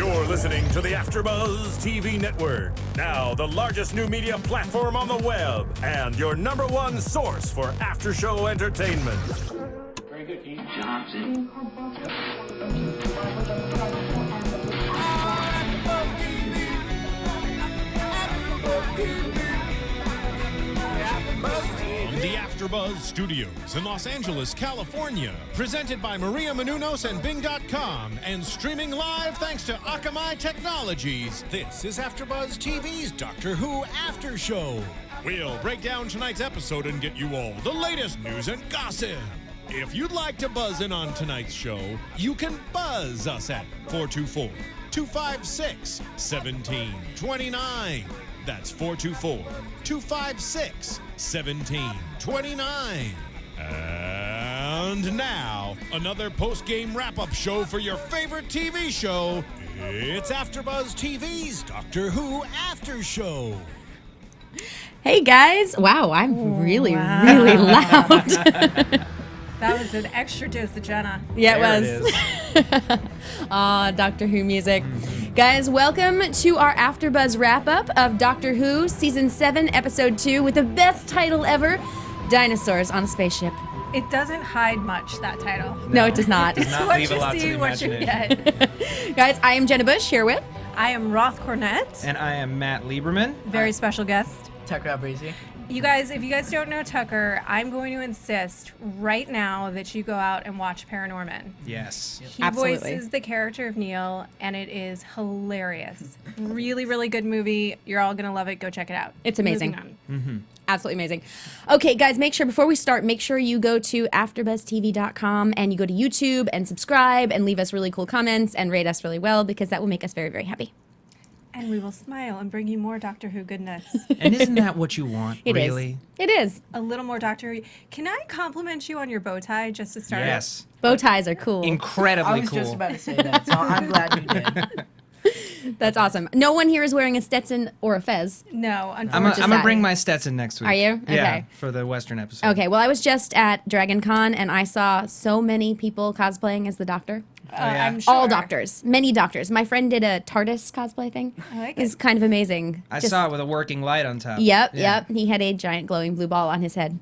You're listening to the AFTERBUZZ TV Network, now the largest new media platform on the web, and your #1 source for after-show entertainment. Very good, Keith. Johnson. The AFTERBUZZ Studios in Los Angeles, California. Presented by Maria Menounos and Bing.com and streaming live thanks to Akamai Technologies. This is AFTERBUZZ TV's Doctor Who After Show. We'll break down tonight's episode and get you all the latest news and gossip. If you'd like to buzz in on tonight's show, you can buzz us at 424-256-1729. That's 424-256-1729. And now, another post-game wrap-up show for your favorite TV show. It's AFTERBUZZ TV's Doctor Who After Show. Hey guys! Wow, I'm really loud. That was an extra dose of Jenna. Yeah, There it was. Aw, Doctor Who music. Guys, welcome to our AfterBuzz wrap-up of Doctor Who Season 7, Episode 2, with the best title ever, Dinosaurs on a Spaceship. It doesn't hide much, that title. No, it does not. Does not What leave a you lot to see, the what you imagination. get. Guys, I am Jenna Busch here with... I am Roth Cornet, And I am Matt Lieberman. very special guest. Tucker Albrizzi. You guys, if you guys don't know Tucker, I'm going to insist right now that you go out and watch ParaNorman. Yes. He Absolutely. voices the character of Neil, and it is hilarious. Really, really good movie. You're all going to love it. Go check it out. It's amazing. Moving on. Absolutely amazing. Okay, guys, before we start, make sure you go to AfterBuzzTV.com and you go to YouTube and subscribe and leave us really cool comments and rate us really well, because that will make us very, very happy. And we will smile and bring you more Doctor Who goodness. And isn't that what you want, It is. really? It is. A little more Doctor Who. Can I compliment you on your bow tie just to start? Yes. Bow ties are cool. Incredibly I was cool. just about to say that, so I'm glad you did. That's awesome. No one here is wearing a Stetson or a fez. No, I'm unfortunately. going to bring my Stetson next week. Are you? Yeah, Okay. for the Western episode. Okay, well, I was just at Dragon Con and I saw so many people cosplaying as the Doctor. yeah? I'm sure. All doctors. Many doctors. My friend did a TARDIS cosplay thing. I like It's it. kind of amazing. I Just- saw it with a working light on top. Yep, Yeah. yep. He had a giant glowing blue ball on his head.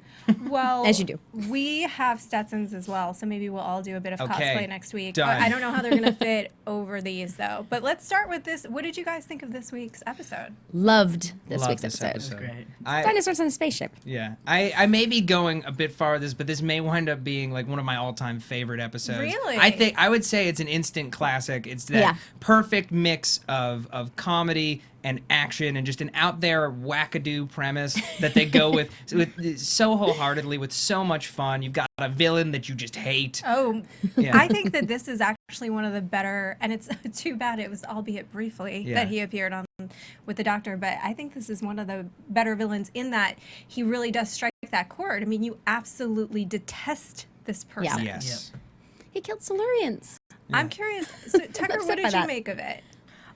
Well, As you do. We have Stetsons as well, so maybe we'll all do a bit of Okay, cosplay next week. done. I don't know how they're going to fit over these, though. But let's start with this. What did you guys think of this week's episode? Loved this Love week's this episode. Great. Dinosaurs on a spaceship. Yeah, I may be going a bit far with this, but this may wind up being like one of my all-time favorite episodes. Really? I would say it's an instant classic. It's that Yeah. perfect mix of comedy and action and just an out there wackadoo premise that they go with so wholeheartedly with so much fun. You've got a villain that you just hate. Oh, Yeah. I think that this is actually one of the better, and it's too bad it was albeit briefly Yeah. that he appeared on with the Doctor, but I think this is one of the better villains in that he really does strike that chord. I mean, you absolutely detest this person. Yes. He killed Silurians. I'm curious, so, Tucker, upset what by did you that. make of it?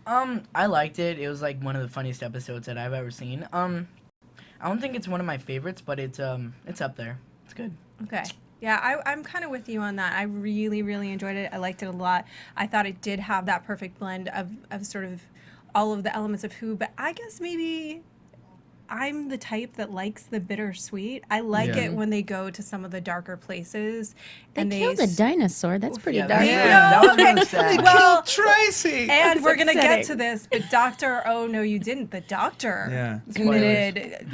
I liked it. It was like one of the funniest episodes that I've ever seen. I don't think it's one of my favorites, but it's up there. It's good. Okay. Yeah, I'm kind of with you on that. I really, really enjoyed it. I liked it a lot. I thought it did have that perfect blend of sort of all of the elements of Who, but I guess maybe I'm the type that likes the bittersweet. I like Yeah. it when they go to some of the darker places. They killed a dinosaur. That's pretty Yeah, dark. that was really sad. Well, Tracy. and we're going to get upsetting. to this, but Doctor, oh no, you didn't. The Doctor Yeah. committed,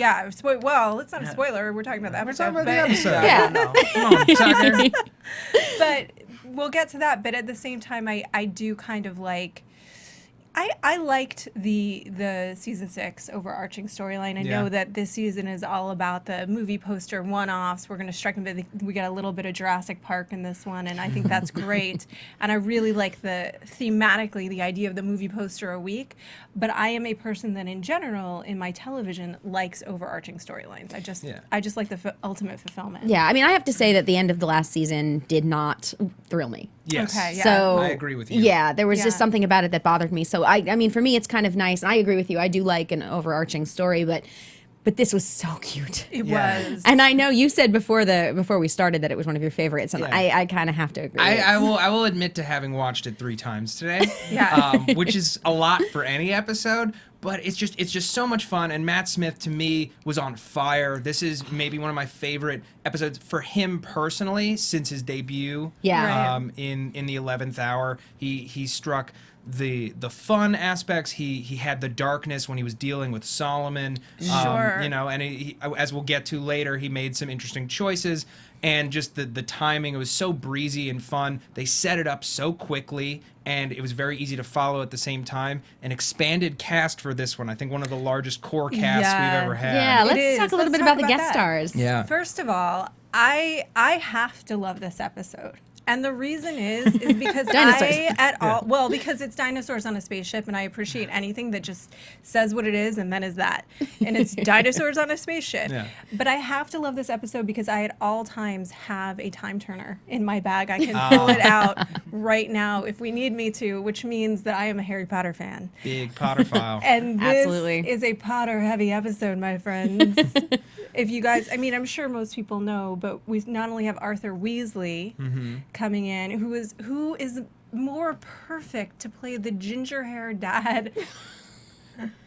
well, it's not a spoiler. We're talking about the We're episode. talking about the but- episode. Yeah. No. Come on, Tucker. But we'll get to that. But at the same time, I do kind of like. I liked the season 6 overarching storyline. I Yeah. know that this season is all about the movie poster one-offs. We're going to strike them, but we got a little bit of Jurassic Park in this one, and I think that's great. And I really like thematically the idea of the movie poster a week. But I am a person that, in general, in my television, likes overarching storylines. I just like the ultimate fulfillment. Yeah, I mean, I have to say that the end of the last season did not thrill me. Yes. Okay, yeah. So I agree with you. Yeah, there was just Yeah. something about it that bothered me. So I mean, for me, it's kind of nice. And I agree with you. I do like an overarching story, but But this was so cute. It Yeah. was. And I know you said before we started that it was one of your favorites, and Yeah. I kind of have to agree. I will admit to having watched it 3 times today, Yeah. which is a lot for any episode. But it's just so much fun. And Matt Smith to me was on fire. This is maybe one of my favorite episodes for him personally since his debut. Yeah. Right. In the 11th hour, he struck the fun aspects. He had the darkness when he was dealing with Solomon. Sure. You know, and he, as we'll get to later, he made some interesting choices. And just the timing, it was so breezy and fun. They set it up so quickly, and it was very easy to follow at the same time. An expanded cast for this one. I think one of the largest core casts Yeah. we've ever had. Yeah, let's is. talk a little Let's bit talk about the about guest that. stars. Yeah. First of all, I have to love this episode. And the reason is because Dinosaurs. because it's dinosaurs on a spaceship, and I appreciate anything that just says what it is and then is that. And it's dinosaurs on a spaceship. Yeah. But I have to love this episode because I at all times have a time turner in my bag. I can pull it out right now if we need me to, which means that I am a Harry Potter fan. Big Potterphile. And this Absolutely. is a Potter heavy episode, my friends. If you guys, I mean, I'm sure most people know, but we not only have Arthur Weasley coming in, who is more perfect to play the ginger-haired dad.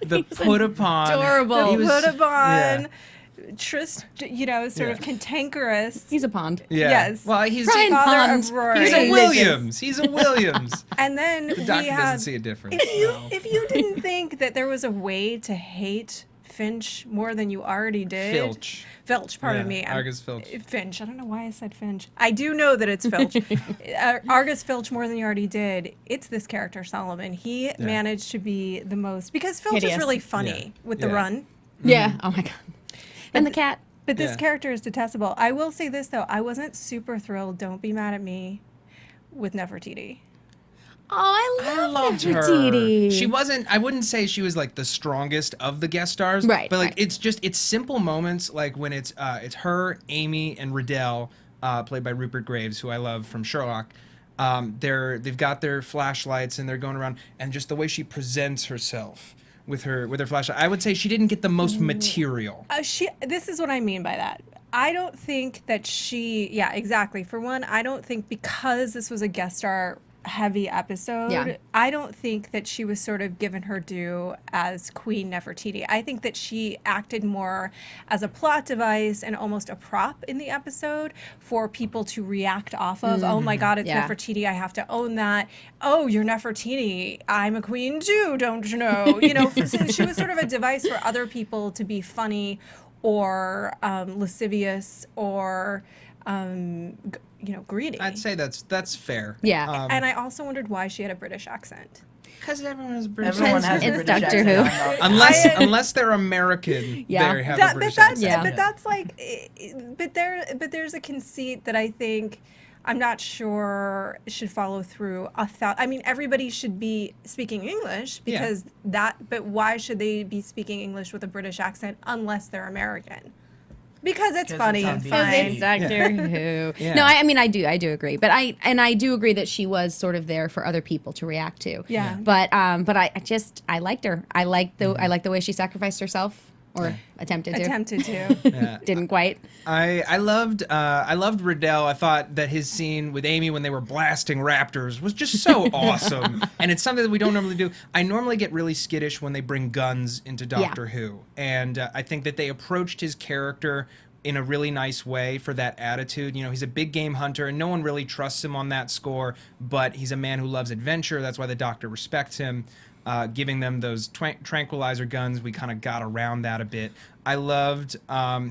The put upon. adorable. He was- Put upon, yeah. sort of cantankerous. He's a pond. Yeah. Yes. Well, he's Brian father Pond. of Rory. he's a Delicious. Williams. He's a Williams. And then The we doctor doesn't have. see a difference. If you didn't think that there was a way to hate Finch more than you already did. Filch, pardon me. Argus Filch. Finch. I don't know why I said Finch. I do know that it's Filch. Argus Filch more than you already did. It's this character, Solomon. He managed to be the most, because Filch Hideous. is really funny with the run. Yeah. Oh my god. And the cat. But this Yeah. character is detestable. I will say this, though. I wasn't super thrilled, don't be mad at me, with Nefertiti. Oh, I loved her. Nefertiti. She wasn't. I wouldn't say she was like the strongest of the guest stars. Right, But like right. it's simple moments like when it's her, Amy, and Riddell, played by Rupert Graves, who I love from Sherlock. They've got their flashlights and they're going around, and just the way she presents herself with her flashlight. I would say she didn't get the most material. This is what I mean by that. I don't think that yeah, exactly. For one, I don't think because this was a guest star heavy episode, Yeah. I don't think that she was sort of given her due as Queen Nefertiti. I think that she acted more as a plot device and almost a prop in the episode for people to react off of. Oh my God, it's Yeah. Nefertiti. I have to own that. Oh, you're Nefertiti. I'm a queen too, don't you know? You know, so she was sort of a device for other people to be funny or lascivious or greedy. I'd say that's fair. Yeah. And I also wondered why she had a British accent. Because everyone has British. Everyone has a It's British Doctor accent. Who. I know. Unless they're American, Yeah. they have a But British that's accent. but that's like, but there's a conceit that I think I'm not sure should follow through. I mean, everybody should be speaking English because but why should they be speaking English with a British accent unless they're American? Because it's Because funny. it's on and BBC. fine. It's Doctor Who. Yeah. No, I mean I do agree, but I do agree that she was sort of there for other people to react to. Yeah. But I liked her. I liked the way she sacrificed herself or attempted to. Attempted to. Yeah. Didn't quite. I loved Riddell. I thought that his scene with Amy when they were blasting raptors was just so awesome, and it's something that we don't normally do. I normally get really skittish when they bring guns into Doctor Who, and I think that they approached his character in a really nice way for that attitude. You know, he's a big game hunter, and no one really trusts him on that score, but he's a man who loves adventure. That's why the Doctor respects him. Giving them those tranquilizer guns, we kind of got around that a bit. I loved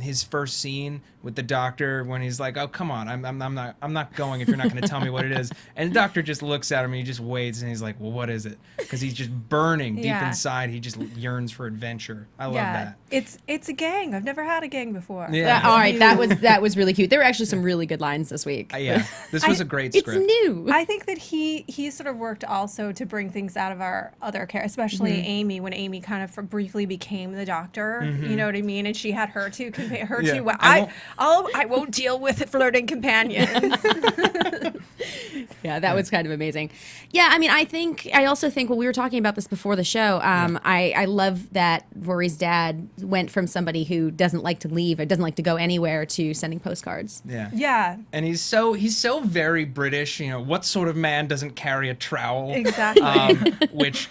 his first scene with the Doctor when he's like, "Oh, come on, I'm not going if you're not going to tell me what it is." And the Doctor just looks at him and he just waits and he's like, "Well, what is it?" Because he's just burning deep Yeah. inside. He just yearns for adventure. I love that. It's a gang. I've never had a gang before. Yeah. All right, that was really cute. There were actually some really good lines this week. Yeah, this was a great It's script. new. I think that he sort of worked also to bring things out of our other characters, especially Amy, when Amy kind of briefly became the Doctor. You know what I mean? And she had her two Yeah. two. I I won't deal with flirting companions. Yeah, that was kind of amazing. Yeah, I mean, I also think, well, we were talking about this before the show. I love that Rory's dad went from somebody who doesn't like to leave or doesn't like to go anywhere to sending postcards. Yeah. Yeah. And he's so very British. You know, what sort of man doesn't carry a trowel? Exactly. Which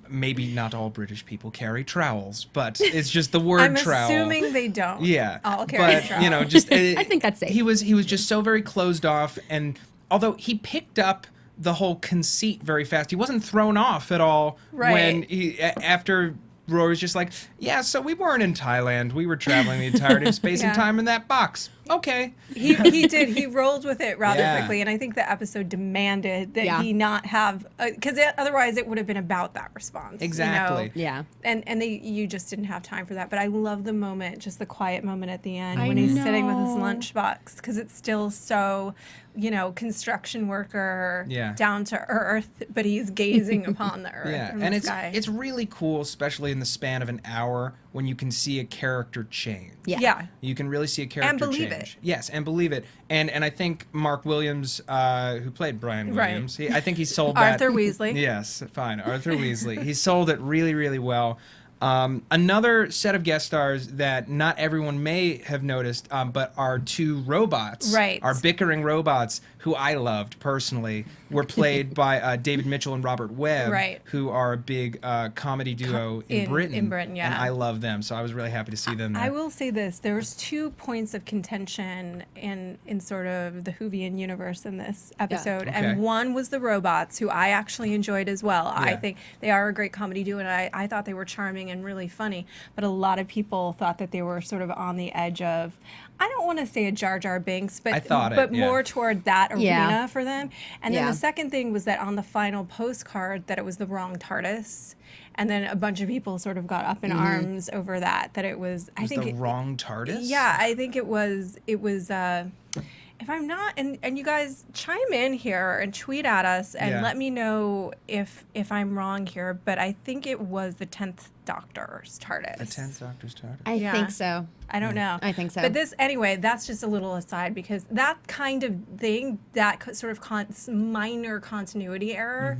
maybe not all British people carry trowels, but it's just the word I'm trowel. assuming they don't. Yeah. All carry a But trowel. you know, just I think that's safe. He was just so very closed off, and although he picked up the whole conceit very fast, he wasn't thrown off at all when he after Rory's just like, yeah, so we weren't in Thailand. We were traveling the entirety of space and time in that box. Okay. He did. He rolled with it rather quickly, and I think the episode demanded that he not have, because otherwise it would have been about that response. Exactly. You know? Yeah. And you just didn't have time for that. But I love the moment, just the quiet moment at the end when he's sitting with his lunchbox, because it's still so, you know, construction worker, down to earth, but he's gazing upon the earth. Yeah, and and the it's sky. it's really cool, especially in the span of an hour, when you can see a character change. Yeah. You can really see a character And believe change. it. Yes, and believe it. And I think Mark Williams, who played Brian Williams, I think he sold that. Arthur Weasley. Yes, fine, Arthur Weasley. He sold it really, really well. Another set of guest stars that not everyone may have noticed, but our two robots, our bickering robots, who I loved personally, were played by David Mitchell and Robert Webb, who are a big comedy duo in Britain. In Britain, yeah. And I love them, so I was really happy to see them there. I will say this: there's 2 points of contention in sort of the Whovian universe in this episode, and one was the robots, who I actually enjoyed as well. I think they are a great comedy duo, and I thought they were charming and really funny. But a lot of people thought that they were sort of on the edge of, I don't want to say a Jar Jar Binks, but more toward that arena for them. And then the second thing was that on the final postcard, that it was the wrong TARDIS. And then a bunch of people sort of got up in arms over that it was, I think the wrong TARDIS? Yeah, I think it was if I'm not, and you guys chime in here and tweet at us and let me know if I'm wrong here, but I think it was the 10th Doctor's TARDIS. The 10th Doctor's TARDIS. I think so. I don't know. I think so. But anyway, that's just a little aside, because that kind of thing, that sort of minor continuity error,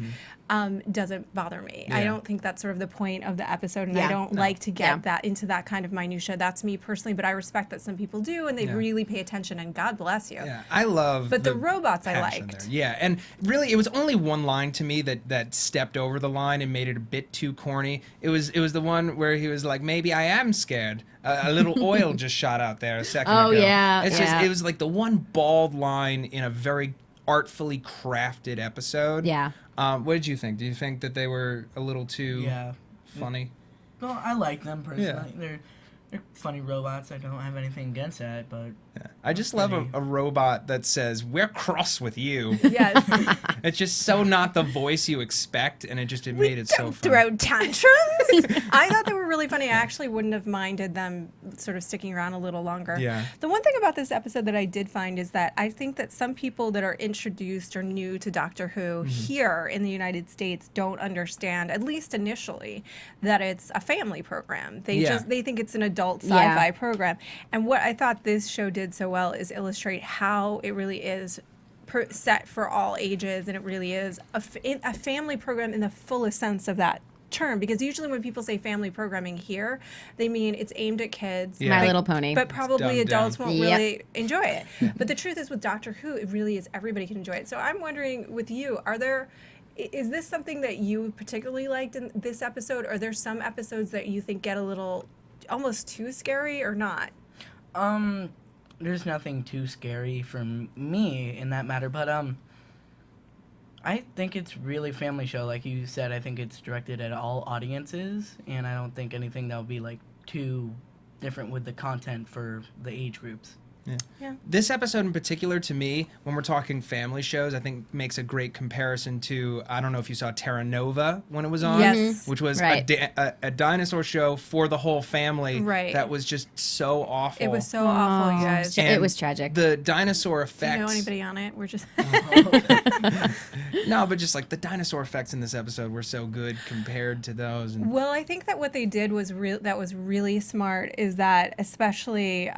doesn't bother me. I don't think that's sort of the point of the episode, and I don't like to get that into that kind of minutia. That's me personally, but I respect that some people do, and they really pay attention, and God bless you. Yeah, I love But the robots I liked. There. Yeah, and really, it was only one line to me that stepped over the line and made it a bit too corny. It was the one where he was like, maybe I am scared. A little oil just shot out there a second ago. Oh, yeah. It's just, it was like the one bald line in a very artfully crafted episode. Yeah. What did you think? Do you think that they were a little too funny? Well, I like them personally. They're funny robots. I don't have anything against that, but I just love a robot that says, "We're cross with you." Yes. It's just so not the voice you expect, and it made it so fun. Throw tantrums. I thought they were really funny. I actually wouldn't have minded them sort of sticking around a little longer. Yeah. The one thing about this episode that I did find is that I think that some people that are introduced or new to Doctor Who here in the United States don't understand, at least initially, that it's a family program. They think it's an adult sci-fi program. And what I thought this show did so well is illustrate how it really is set for all ages, and it really is a family program in the fullest sense of that term, because usually when people say family programming here, they mean it's aimed at kids. My Little Pony. But probably adults won't Yep. really enjoy it. But the truth is, with Doctor Who, it really is everybody can enjoy it. So I'm wondering, with you, is this something that you particularly liked in this episode? Are there some episodes that you think get a little almost too scary, or not? There's nothing too scary for me in that matter, but I think it's really family show. Like you said, I think it's directed at all audiences, and I don't think anything that would be like too different with the content for the age groups. Yeah. This episode in particular, to me, when we're talking family shows, I think makes a great comparison to, I don't know if you saw Terra Nova when it was on, Yes. which was a dinosaur show for the whole family. Right. That was just so awful. It was so awful, you guys. And it was tragic. The dinosaur Do you effects. know anybody on it? We're just No, but just like the dinosaur effects in this episode were so good compared to those. And Well, I think that what they did was that was really smart, is that especially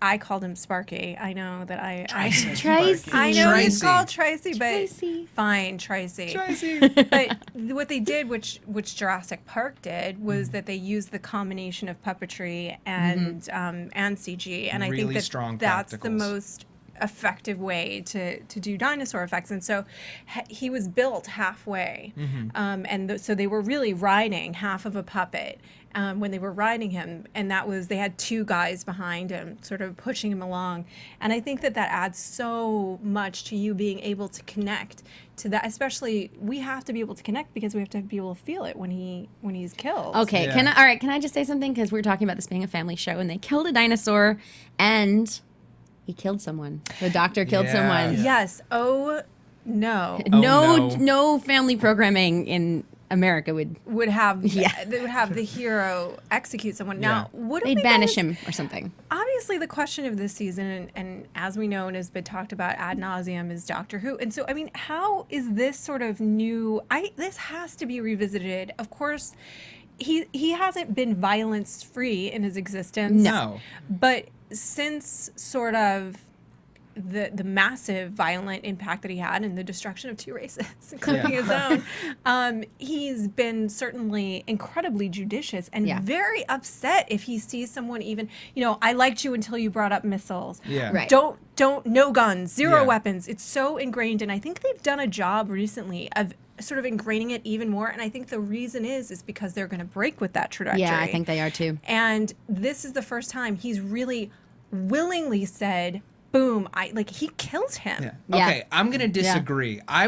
I called him Sparky. I know that Tracy. I know he's Tracy. called Tracy, but Tracy. fine, Tracy. Tracy. But what they did, which Jurassic Park did, was that they used the combination of puppetry and CG, and I think Really that strong that's the practicals. most effective way to do dinosaur effects. And so he was built halfway, so they were really riding half of a puppet. When they were riding him, and they had two guys behind him sort of pushing him along, and I think that adds so much to you being able to connect to that. Especially, we have to be able to connect because we have to be able to feel it when he's killed. Okay, Yeah. all right, can I just say something? Because we're talking about this being a family show, and they killed a dinosaur, and he killed someone. The doctor killed Yeah. someone. Yes. Oh no. No family programming in America would Have Yeah. they would have the hero execute someone. Now, what they'd banish him or something. Obviously, the question of this season, and as we know and has been talked about ad nauseum, is Doctor Who. And so, I mean, how is this sort of new? This has to be revisited. Of course, he hasn't been violence free in his existence. No. But since sort of the massive violent impact that he had and the destruction of two races, including his own, he's been certainly incredibly judicious and very upset if he sees someone even, I liked you until you brought up missiles. Yeah. Right. Don't, no guns, zero Yeah. weapons. It's so ingrained. And I think they've done a job recently of sort of ingraining it even more. And I think the reason is because they're going to break with that trajectory. Yeah, I think they are too. And this is the first time he's really willingly said, boom, he killed him. Yeah. Yeah. Okay, I'm gonna disagree. I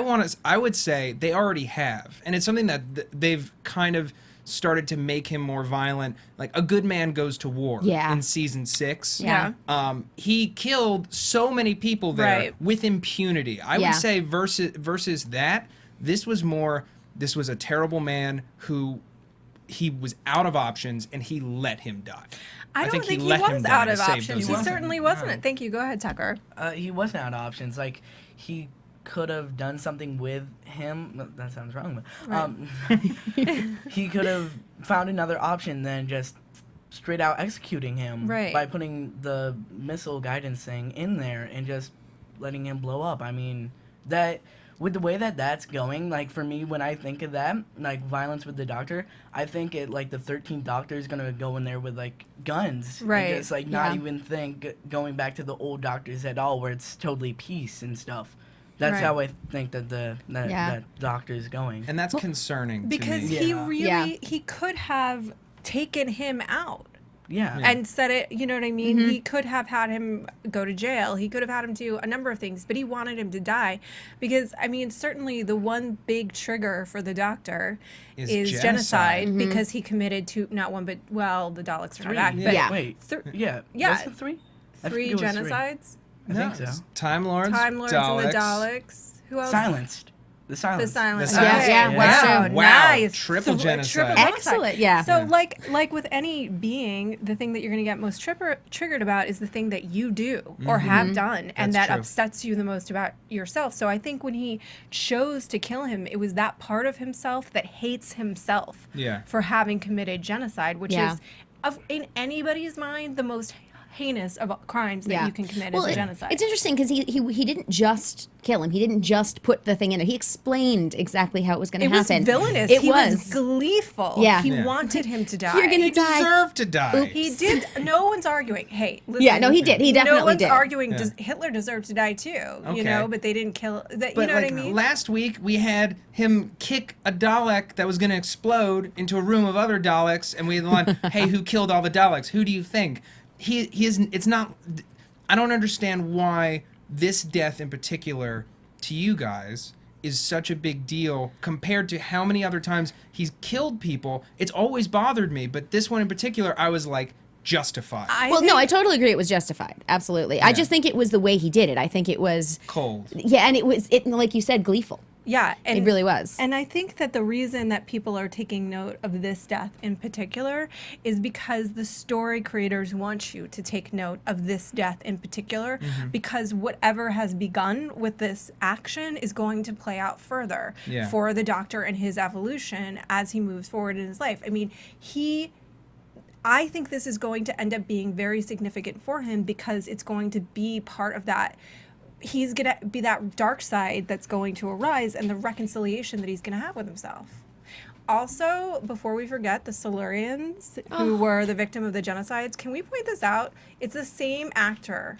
would say they already have, and it's something that they've kind of started to make him more violent. Like A Good Man Goes to War in season 6. Yeah. He killed so many people there Right. with impunity. I Yeah. would say versus that, this was a terrible man who he was out of options and he let him die. I don't think he let him was die out to of save options. those He people. certainly wasn't. Thank you. Go ahead, Tucker. He wasn't out of options. Like, he could have done something with him. No, that sounds wrong. But, he could have found another option than just straight out executing him by putting the missile guidance thing in there and just letting him blow up. I mean, that with the way that's going, like, for me, when I think of that, like, violence with the Doctor, I think the 13th Doctor is gonna go in there with, like, guns. Right. And just, like, not even think going back to the old Doctors at all, where it's totally peace and stuff. That's how I think that that Doctor is going. And that's concerning Because to me. he Yeah. really, he could have taken him out. Yeah. And said it, you know what I mean? He could have had him go to jail. He could have had him do a number of things, but he wanted him to die because, I mean, certainly the one big trigger for the Doctor is genocide because he committed to not one, but, well, the Daleks are not back. But Yeah. Wait. Yeah. Was it 3? I three think it was 3. genocides. I think so. it's Time Lords, Time Lords Daleks. and the Daleks. Who else? Silenced. The silence. The silence. The silence. Okay. Yeah, that's Wow. true. Wow. Nice. Triple genocide. Triple genocide. Excellent, yeah. So like with any being, the thing that you're going to get most triggered about is the thing that you do or have done, and That's that true. upsets you the most about yourself. So I think when he chose to kill him, it was that part of himself that hates himself for having committed genocide, which is, in anybody's mind, the most heinous of crimes that you can commit is genocide. It's interesting because he didn't just kill him. He didn't just put the thing in there. He explained exactly how it was going to happen. It was villainous. He He was was gleeful. Yeah. He Yeah. wanted him to die. You're gonna He die. deserved to die. He did. No one's arguing. Hey, listen. Yeah, no, he did. He definitely No one's did. arguing. Hitler deserved to die too. Okay. You know, but they didn't kill. That, But you know like what I mean? last week, we had him kick a Dalek that was going to explode into a room of other Daleks, and we had the line, "Hey, who killed all the Daleks? Who do you think?" He is. It's not. I don't understand why this death in particular, to you guys, is such a big deal compared to how many other times he's killed people. It's always bothered me, but this one in particular, I was like, justified. I totally agree. It was justified. Absolutely. I just think it was the way he did it. I think it was Cold. Yeah, and it was like you said, gleeful. Yeah, and It really was. And I think that the reason that people are taking note of this death in particular is because the story creators want you to take note of this death in particular, because whatever has begun with this action is going to play out further for the Doctor and his evolution as he moves forward in his life. I mean, I think this is going to end up being very significant for him because it's going to be part of that. He's going to be that dark side that's going to arise and the reconciliation that he's going to have with himself. Also, before we forget, the Silurians who were the victim of the genocides, can we point this out? It's the same actor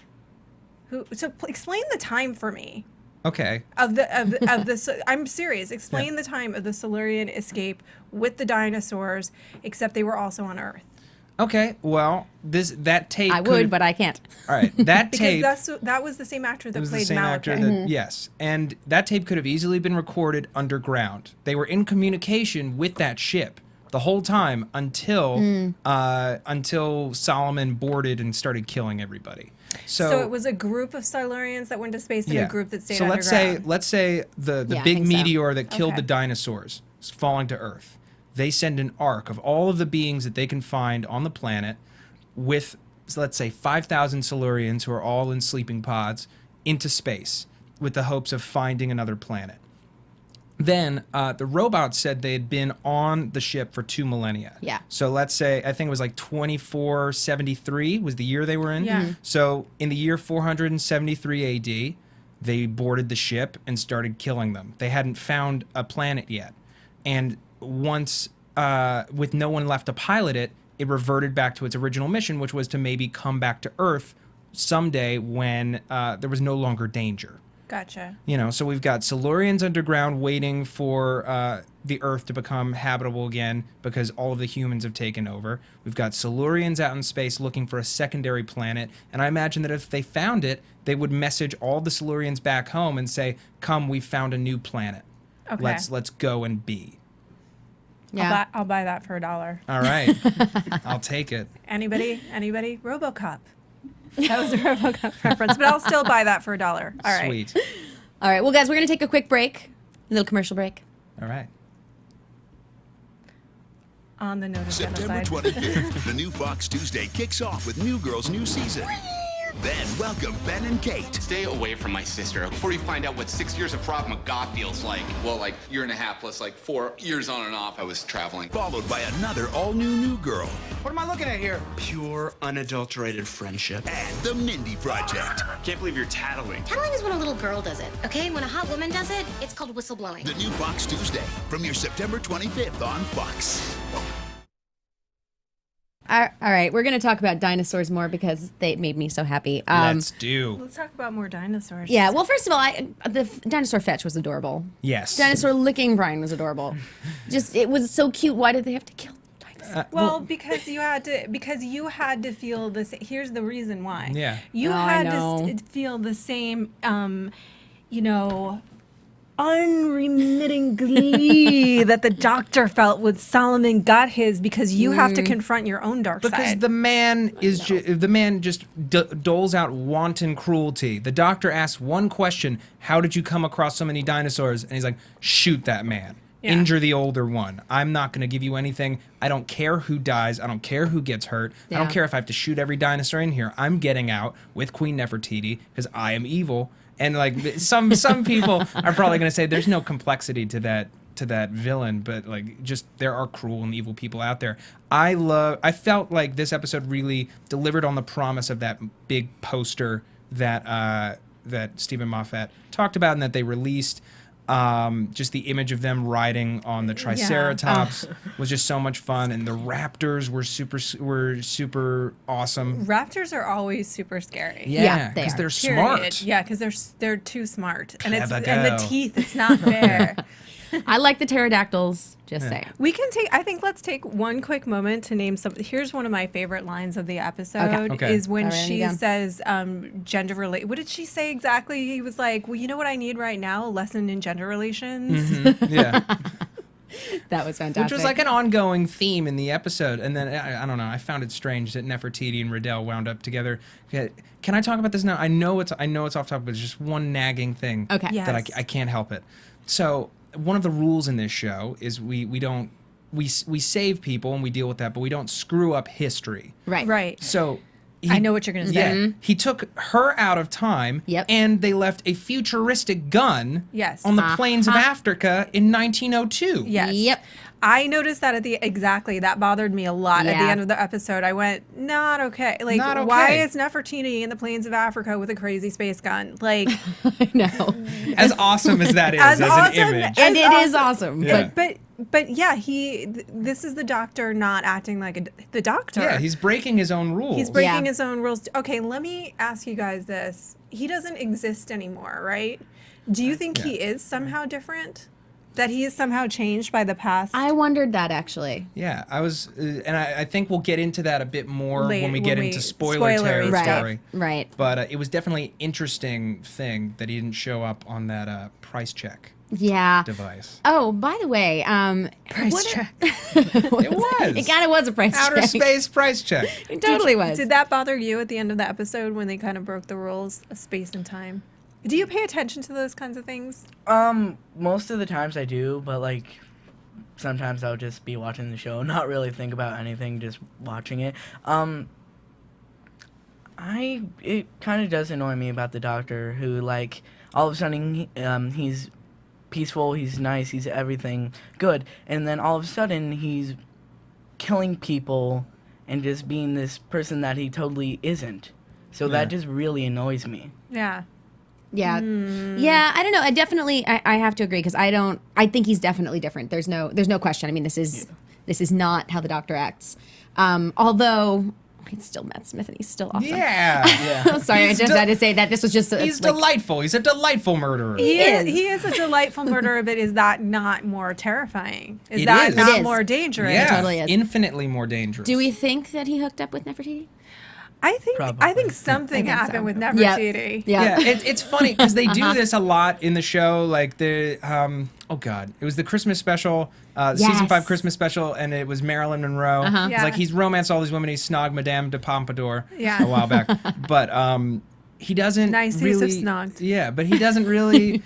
who, so explain the time for me. Okay. Of the I'm serious. Explain the time of the Silurian escape with the dinosaurs, except they were also on Earth. Okay, well, that tape. I would, but I can't. All right, that tape. Because that was the same actor that It was played the same Malachite. actor that, yes, and that tape could have easily been recorded underground. They were in communication with that ship the whole time until Solomon boarded and started killing everybody. So it was a group of Silurians that went to space and a group that stayed underground. So let's say the Yeah, I big think so. meteor that killed the Okay. dinosaurs is falling to Earth. They send an ark of all of the beings that they can find on the planet with, so let's say, 5,000 Silurians who are all in sleeping pods into space with the hopes of finding another planet. Then the robots said they had been on the ship for 2 millennia. Yeah. So let's say, I think it was like 2473 was the year they were in. Yeah. Mhm. So in the year 473 AD, they boarded the ship and started killing them. They hadn't found a planet yet. And once, with no one left to pilot it, it reverted back to its original mission, which was to maybe come back to Earth someday when there was no longer danger. Gotcha. You know, so we've got Silurians underground waiting for the Earth to become habitable again because all of the humans have taken over. We've got Silurians out in space looking for a secondary planet, and I imagine that if they found it, they would message all the Silurians back home and say, "Come, we found a new planet. Okay. Let's go and be." Yeah. I'll buy that for $1. All right, I'll take it. Anybody? RoboCop. That was a RoboCop reference, but I'll still buy that for $1. All right. Sweet. All right. Well, guys, we're going to take a quick break, a little commercial break. All right. On the note of September genocide. 25th, the new Fox Tuesday kicks off with New Girl's new season. Then welcome Ben and Kate. Stay away from my sister before you find out what 6 years of Krav Maga feels like. Well, like year and a half plus like 4 years on and off I was traveling. Followed by another all-new New Girl. What am I looking at here? Pure, unadulterated friendship. And the Mindy Project. Can't believe you're tattling. Tattling is when a little girl does it, okay? When a hot woman does it, it's called whistleblowing. The new Fox Tuesday. Premieres September 25th on Fox. All right. We're going to talk about dinosaurs more because they made me so happy. Let's do. Let's talk about more dinosaurs. Yeah. Well, first of all, the dinosaur fetch was adorable. Yes. Dinosaur licking Brian was adorable. Just, it was so cute. Why did they have to kill the dinosaur? Well, because you had to feel this. Here's the reason why. Yeah. You Oh, I had know. to feel the same, unremitting glee that the Doctor felt when Solomon got his, because you have to confront your own dark Because side. the man just doles out wanton cruelty. The Doctor asks one question: "How did you come across so many dinosaurs?" And he's like, "Shoot that man. Yeah. Injure the older one. I'm not going to give you anything. I don't care who dies. I don't care who gets hurt. I Yeah. don't care if I have to shoot every dinosaur in here. I'm getting out with Queen Nefertiti because I am evil." And like some people are probably going to say there's no complexity to that villain, but like just there are cruel and evil people out there. I felt like this episode really delivered on the promise of that big poster that Stephen Moffat talked about and that they released. Just the image of them riding on the Triceratops was just so much fun, and the raptors were super awesome. Raptors are always super scary. Yeah, they because are. they're Period. smart. Yeah, because they're too smart, and Clever and the girl. teeth. It's not fair. I like the pterodactyls. Just saying. Let's take one quick moment to name some. Here's one of my favorite lines of the episode Okay. is when All right, she here you go. says gender relate. What did she say exactly? He was like, well, you know what I need right now? A lesson in gender relations. Yeah. That was fantastic. Which was like an ongoing theme in the episode. And then, I don't know, I found it strange that Nefertiti and Riddell wound up together. Can I talk about this now? I know it's off topic, but it's just one nagging thing Okay. Yeah. that Yes. I can't help it. So one of the rules in this show is we save people and we deal with that, but we don't screw up history. Right. Right. So I know what you're gonna say. Yeah, he took her out of time, Yep. and they left a futuristic gun Yes. on the plains of Africa in 1902. Yes. Yep. I noticed that exactly. That bothered me a lot at the Yeah. end of the episode. I went, not okay. Like, Not okay. why is Nefertiti in the plains of Africa with a crazy space gun? Like, I know. As awesome as that is As as awesome an image. And it is awesome. Yeah. but yeah, this is the Doctor not acting like the Doctor. Yeah, he's breaking his own rules. He's breaking Yeah. his own rules. Okay, let me ask you guys this. He doesn't exist anymore, right? Do you think he is somehow different? That he is somehow changed by the past? I wondered that actually. Yeah, I was, and I think we'll get into that a bit more Later, when we get when into we- spoiler spoilery territory. Right. But it was definitely an interesting thing that he didn't show up on that price check Yeah. device. Oh, by the way, Price check. It was. It kind of was a price Outer check. space price check. It totally was. Did that bother you at the end of the episode when they kind of broke the rules of space and time? Do you pay attention to those kinds of things? Most of the times I do, but like sometimes I'll just be watching the show, not really think about anything, just watching it. It kind of does annoy me about the Doctor, who like all of a sudden he's peaceful, he's nice, he's everything good, and then all of a sudden he's killing people and just being this person that he totally isn't. So that just really annoys me. Yeah. Yeah. Yeah, I don't know. I have to agree because I think he's definitely different. There's no question. I mean, this is not how the Doctor acts. Although it's still Matt Smith and he's still awesome. Yeah. Sorry, I just had to say that this was just He's delightful. He's a delightful murderer. He is a delightful murderer, but is that not more terrifying? Is It that is. not It is. more dangerous? Yeah, totally is. infinitely more dangerous. Do we think that he hooked up with Nefertiti? I think Probably. something I think happened so. with Yeah. Nefertiti. Yeah, it's funny because they do this a lot in the show. Like the oh god, it was the Christmas special, season 5 Christmas special, and it was Marilyn Monroe. It's Yeah. like he's romanced all these women. He snogged Madame de Pompadour Yeah. a while back, but he doesn't Nice use of really. snogged. Yeah, but he doesn't really.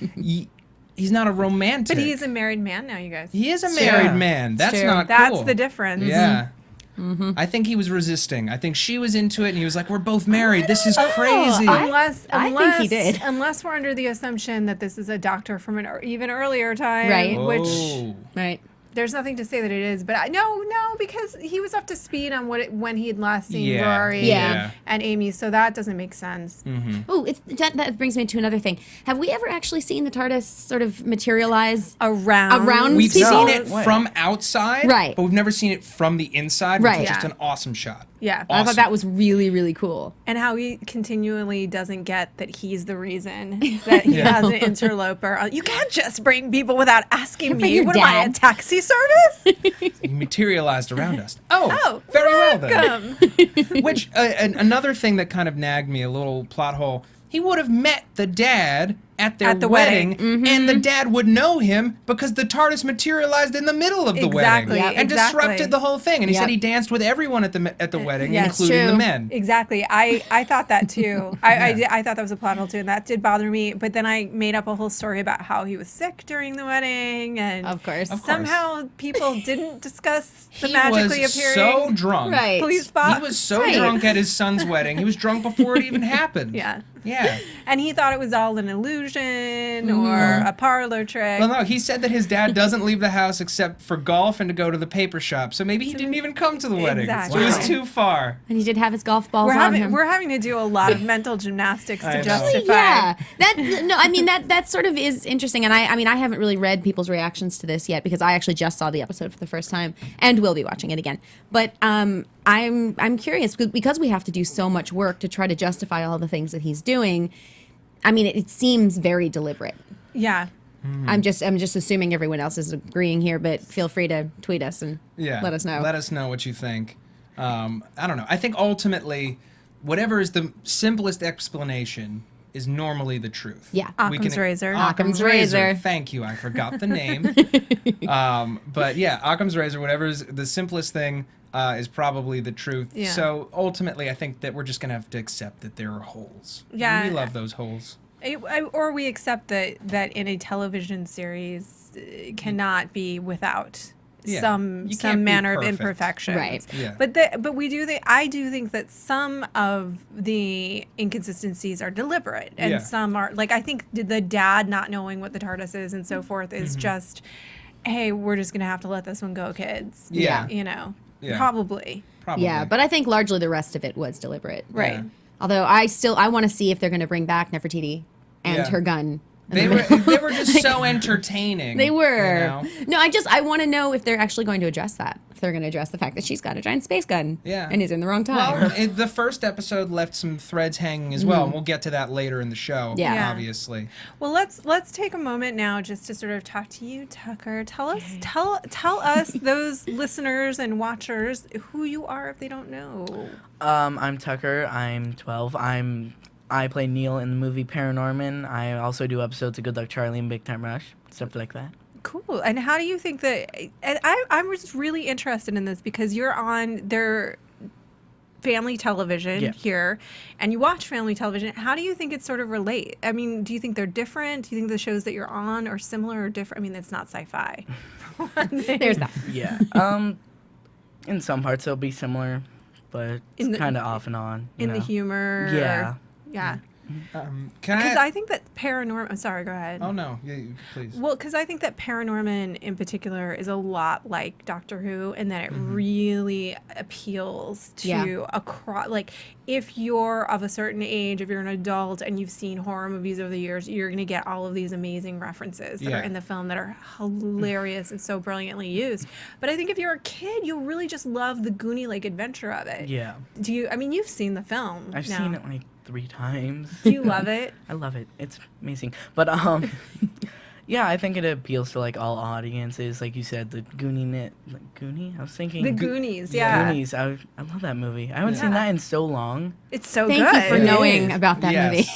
He's not a romantic. But he is a married man now, you guys. He is a married Yeah. man. That's true. not That's cool. the difference. Yeah. I think he was resisting. I think she was into it, and he was like, "We're both married. This is crazy." Unless think he did. Unless we're under the assumption that this is a Doctor from an even earlier time, Right. which Oh. Right. there's nothing to say that it is. But no, because he was up to speed on when he had last seen Yeah. Rory Yeah. and Amy, so that doesn't make sense. Oh, that brings me to another thing. Have we ever actually seen the TARDIS sort of materialize? Around We've people? seen it Wait. from outside, Right. But we've never seen it from the inside, which Right. is just Yeah. an awesome shot. Yeah. I thought Awesome. that was really, really cool. And how he continually doesn't get that he's the reason that he has an interloper. You can't just bring people without asking Bring me. your What am I, a dad. taxi service? He materialized around us. Oh, Oh, very well then. welcome. Which another thing that kind of nagged me, a little plot hole. He would have met the dad at their At the wedding, wedding. and the dad would know him because the TARDIS materialized in the middle of the wedding Exactly, and exactly. disrupted the whole thing. And he Yep. said he danced with everyone at the wedding, Yes, including the true. men. Exactly. I thought that too. I thought that was a plot hole too, and that did bother me. But then I made up a whole story about how he was sick during the wedding, and Of course. Of somehow people didn't discuss the He magically was appearing so drunk. Right. police spot. He was so Right. drunk at his son's wedding. He was drunk before it even happened. Yeah. Yeah. And he thought it was all an illusion or a parlor trick. Well, no, he said that his dad doesn't leave the house except for golf and to go to the paper shop. So maybe he didn't even come to the wedding. Exactly. It was Wow. too far. And he did have his golf balls We're on having him. we're having to do a lot of mental gymnastics I to know. justify. Yeah, that sort of is interesting, and I mean I haven't really read people's reactions to this yet because I actually just saw the episode for the first time and will be watching it again. But I'm curious because we have to do so much work to try to justify all the things that he's doing. I mean, it seems very deliberate. Yeah. I'm just assuming everyone else is agreeing here, but feel free to tweet us and Yeah. let us know. Let us know what you think. I don't know. I think ultimately, whatever is the simplest explanation is normally the truth. Yeah. Occam's razor. Occam's razor. Thank you. I forgot the name. But yeah, Occam's razor, whatever is the simplest thing is probably the truth. Yeah. So ultimately, I think that we're just going to have to accept that there are holes. Yeah. We love those holes. Or we accept that in a television series cannot be without Yeah, some you can't be manner of perfect. imperfection. Right. Yeah. But we do think I do think that some of the inconsistencies are deliberate and Yeah. some are like I think the dad not knowing what the TARDIS is and so forth is just hey, we're just gonna have to let this one go, kids. Yeah. You know, Yeah. probably. Yeah, but I think largely the rest of it was deliberate. Right. Yeah. Although I want to see if they're going to bring back Nefertiti and Yeah. her gun. They were just so entertaining. They were. You know? No, I want to know if they're actually going to address that. If they're going to address the fact that she's got a giant space gun. Yeah. And is in the wrong time. Well, the first episode left some threads hanging as well, and we'll get to that later in the show. Yeah. Yeah. Obviously. Well, let's take a moment now just to sort of talk to you, Tucker. Tell us those listeners and watchers who you are if they don't know. I'm Tucker. I'm 12. I play Neil in the movie ParaNorman. I also do episodes of Good Luck Charlie and Big Time Rush, stuff like that. Cool. And how do you think that? And I'm just really interested in this because you're on their family television here, and you watch family television. How do you think it sort of relate? I mean, do you think they're different? Do you think the shows that you're on are similar or different? I mean, it's not sci-fi. There's that. Yeah. In some parts it'll be similar, but it's kind of off and on. You In know? the humor. Yeah. Yeah. Can Because I? I think that ParaNorman. Sorry, go ahead. Oh no, yeah, please. Well, because I think that ParaNorman in particular is a lot like Doctor Who, and that it really appeals to across. Like, if you're of a certain age, if you're an adult, and you've seen horror movies over the years, you're going to get all of these amazing references that are in the film that are hilarious and so brilliantly used. But I think if you're a kid, you'll really just love the Goonie-like adventure of it. Yeah. Do you? I mean, you've seen the film. I've now. seen it like 3 times. Do you love it? I love it. It's amazing. But yeah, I think it appeals to like all audiences. Like you said, the Goonie. I was thinking The Goonies, yeah. Goonies. I love that movie. I haven't seen that in so long. It's so Thank good. you for It knowing is. about that Yes. movie.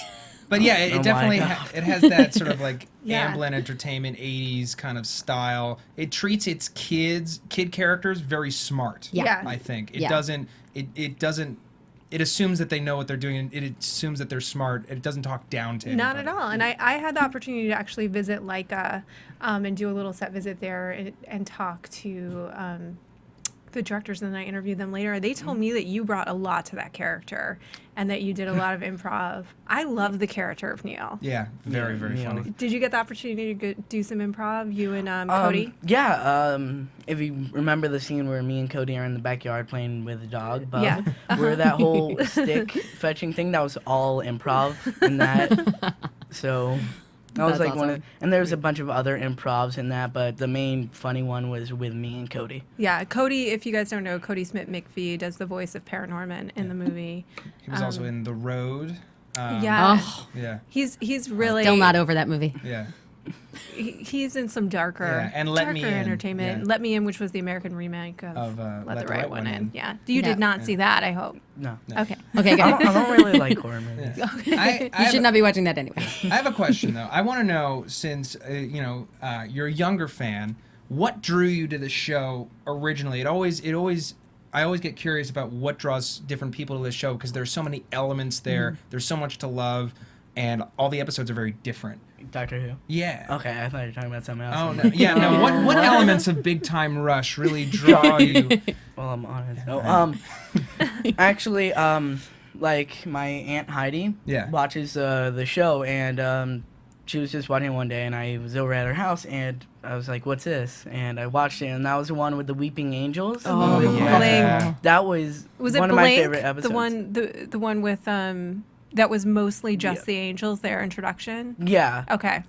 But yeah, it Oh my definitely God. it has that sort of like Yeah. Amblin Entertainment 80s kind of style. It treats its kid characters very smart. Yeah. I think it Yeah. doesn't. It assumes that they know what they're doing. And it assumes that they're smart. It doesn't talk down to Not anybody. at all. And I had the opportunity to actually visit Leica and do a little set visit there and talk to the directors, and then I interviewed them later. They told me that you brought a lot to that character and that you did a lot of improv. I love the character of Neil. Yeah, very Neil. funny. Did you get the opportunity to do some improv, you and Cody? Yeah. If you remember the scene where me and Cody are in the backyard playing with the dog, Bub, Yeah. where that whole stick fetching thing, that was all improv in that. So that was That's like one awesome. of, and there was a bunch of other improvs in that, but the main funny one was with me and Cody. Yeah, Cody, if you guys don't know, Cody Smith McPhee does the voice of ParaNorman in the movie. He was also in The Road. Yeah. Oh, Yeah. He's really still not over that movie. Yeah. he's in some darker Yeah, and Let Me darker In, entertainment. yeah. Let Me In, which was the American remake of Let the Right One In. Yeah. You Yeah. did not see that, I hope. No. Okay. Okay, I good. don't really like horror movies. I You should not be watching that anyway. I have a question though. I want to know, since you're a younger fan, what drew you to the show originally? I always get curious about what draws different people to this show because there's so many elements there. There's so much to love, and all the episodes are very different. Doctor Who. Yeah. Okay, I thought you were talking about something else. Oh no. Yeah. No. What elements of Big Time Rush really draw you? Well, I'm honest. No, actually, like my Aunt Heidi Yeah. watches the show, and she was just watching it one day, and I was over at her house, and I was like, "What's this?" And I watched it, and that was the one with the weeping angels. Oh, yeah. That was Was it one Blake? of my favorite episodes. The one with that was mostly just Yeah. the angels, their introduction? Yeah. Okay.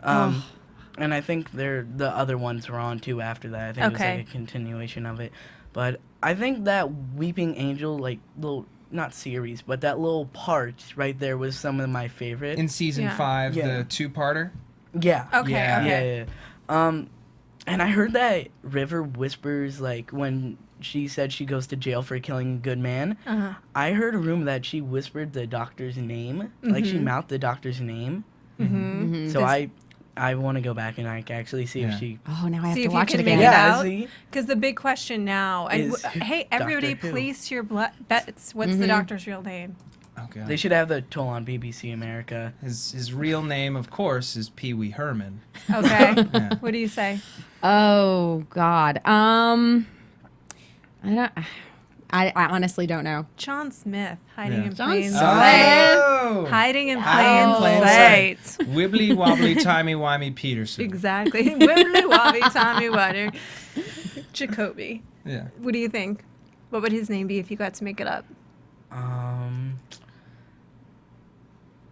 And I think the other ones were on too after that. I think it was Okay. like a continuation of it. But I think that Weeping Angel, like little, not series, but that little part right there was some of my favorite. In season Yeah. 5, Yeah. the 2-parter. Yeah. Okay, Yeah. okay. Yeah. And I heard that River whispers, like, when she said she goes to jail for killing a good man. Uh-huh. I heard a rumor that she whispered the doctor's name. Like, she mouthed the doctor's name. Mm-hmm. So I want to go back and like actually see Yeah. if she... Oh, now I have See to if you watch it can again. make it Yeah, out. see? Because the big question now, and Is hey, everybody, Doctor Who. place your bets. What's the doctor's real name? Oh god. They should have the toll on BBC America. His real name, of course, is Pee Wee Herman. Okay. Yeah. What do you say? Oh God. I I honestly don't know. John Smith, hiding in John plain Smith. sight. Oh! Hiding in Hiding in plain plain sight. Wibbly wobbly timey wimey Peterson. Exactly. Wibbly wobbly Tommy Water. Jacoby. Yeah. What do you think? What would his name be if you got to make it up?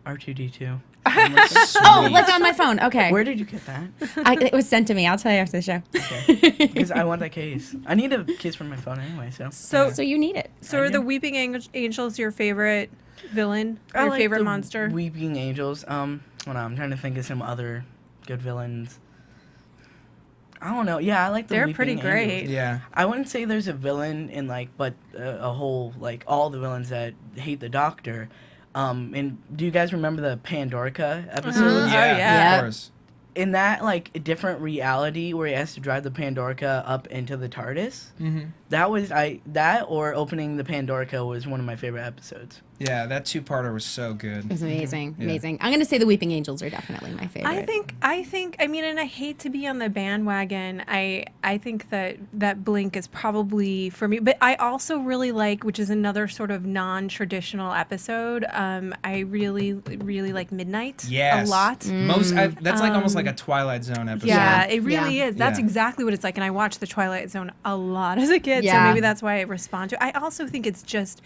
R2D2. Oh, like on my phone. Okay. Where did you get that? It was sent to me. I'll tell you after the show. Because I want that case. I need a case for my phone anyway, so. So you need it. So are the Weeping Angels your favorite villain? I Your like favorite the monster? Weeping Angels. Hold on, I'm trying to think of some other good villains. I don't know. Yeah, I like the They're Weeping pretty great. Angels. Yeah. I wouldn't say there's a villain in but a whole all the villains that hate the Doctor. And do you guys remember the Pandorica episode? yeah. Of course. In that different reality where he has to drive the Pandorica up into the TARDIS, that or opening the Pandorica was one of my favorite episodes. Yeah, that two-parter was so It good. was amazing. Amazing. I'm going to say the Weeping Angels are definitely my favorite. I think, and I hate to be on the bandwagon. I think that Blink is probably for me, but I also really like, which is another sort of non-traditional episode. I really, really like Midnight Yes. a lot. That's almost like a Twilight Zone episode. Yeah, it really is. That's Yeah. exactly what it's like. And I watched The Twilight Zone a lot as a kid, so Yeah. maybe that's why I respond to it. I also think it's just,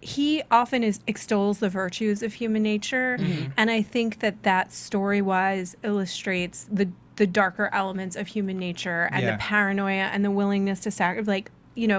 he often extols the virtues of human nature. And I think that story-wise illustrates the darker elements of human nature and Yeah. the paranoia and the willingness to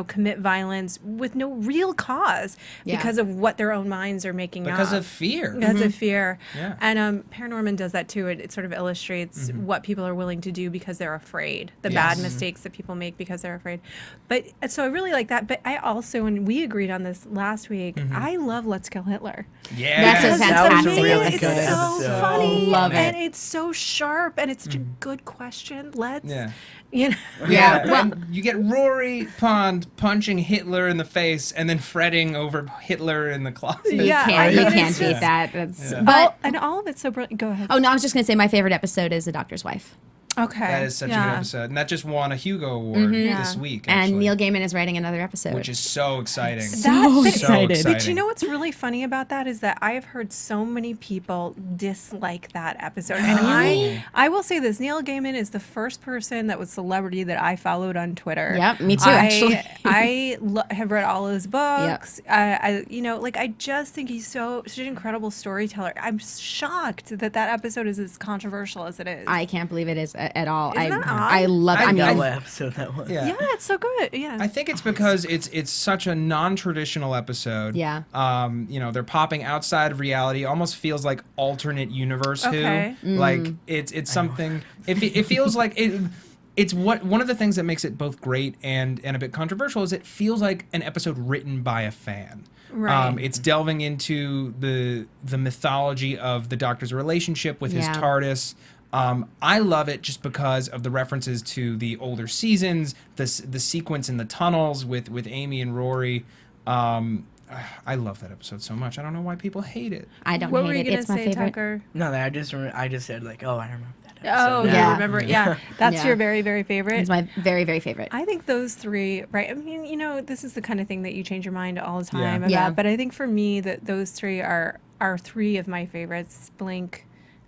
commit violence with no real cause because of what their own minds are making Because up. of fear. Because of fear. Yeah. And ParaNorman does that too. It sort of illustrates what people are willing to do because they're afraid, the bad mistakes that people make because they're afraid. But so I really like that. But I also, and we agreed on this last week, I love Let's Kill Hitler. Yeah. That's a That was a fantastic really It's good episode. so episode. funny. Love it. And it's so sharp and it's such a good question. Yeah. Yeah. Yeah, well- and you get Rory Pond punching Hitler in the face and then fretting over Hitler in the closet. Yeah, I You mean, can't it's beat just- that. That's, Yeah. But And all of it's so brilliant. Go ahead. oh no, I was just gonna say my favorite episode is The Doctor's Wife, Okay. That is such a good episode. And that just won a Hugo Award Mm-hmm. this week. and actually, Neil Gaiman is writing another episode. which is so exciting. So excited. But you know what's really funny about that is that I have heard so many people dislike that episode. And I will say this, Neil Gaiman is the first person that was celebrity that I followed on Twitter. Yep, me too, actually. I have read all his books. I just think he's such an incredible storyteller. I'm shocked that episode is as controversial as it is. I can't believe it is at all. Isn't that odd? I love. I I mean, know I- what episode that was. Yeah. yeah, it's so good. Yeah. I think it's because it's such a non-traditional episode. Yeah. They're popping outside of reality. Almost feels like alternate universe Okay. Who. Like it's something. It feels like it. It's one of the things that makes it both great and a bit controversial is it feels like an episode written by a fan. Right. It's delving into the mythology of the Doctor's relationship with his Yeah. TARDIS. I love it just because of the references to the older seasons, the sequence in the tunnels with Amy and Rory. I love that episode so much. I don't know why people hate it. I don't What were you hate it. gonna It's my say, favorite. Tucker? No, I just said I remember that episode. Oh, now. Yeah. you remember? Yeah, that's Yeah. your very, very favorite. It's my very, very favorite. I think those three, right? I mean, this is the kind of thing that you change your mind all the time about. Yeah. But I think for me, that those three are three of my favorites: Blink,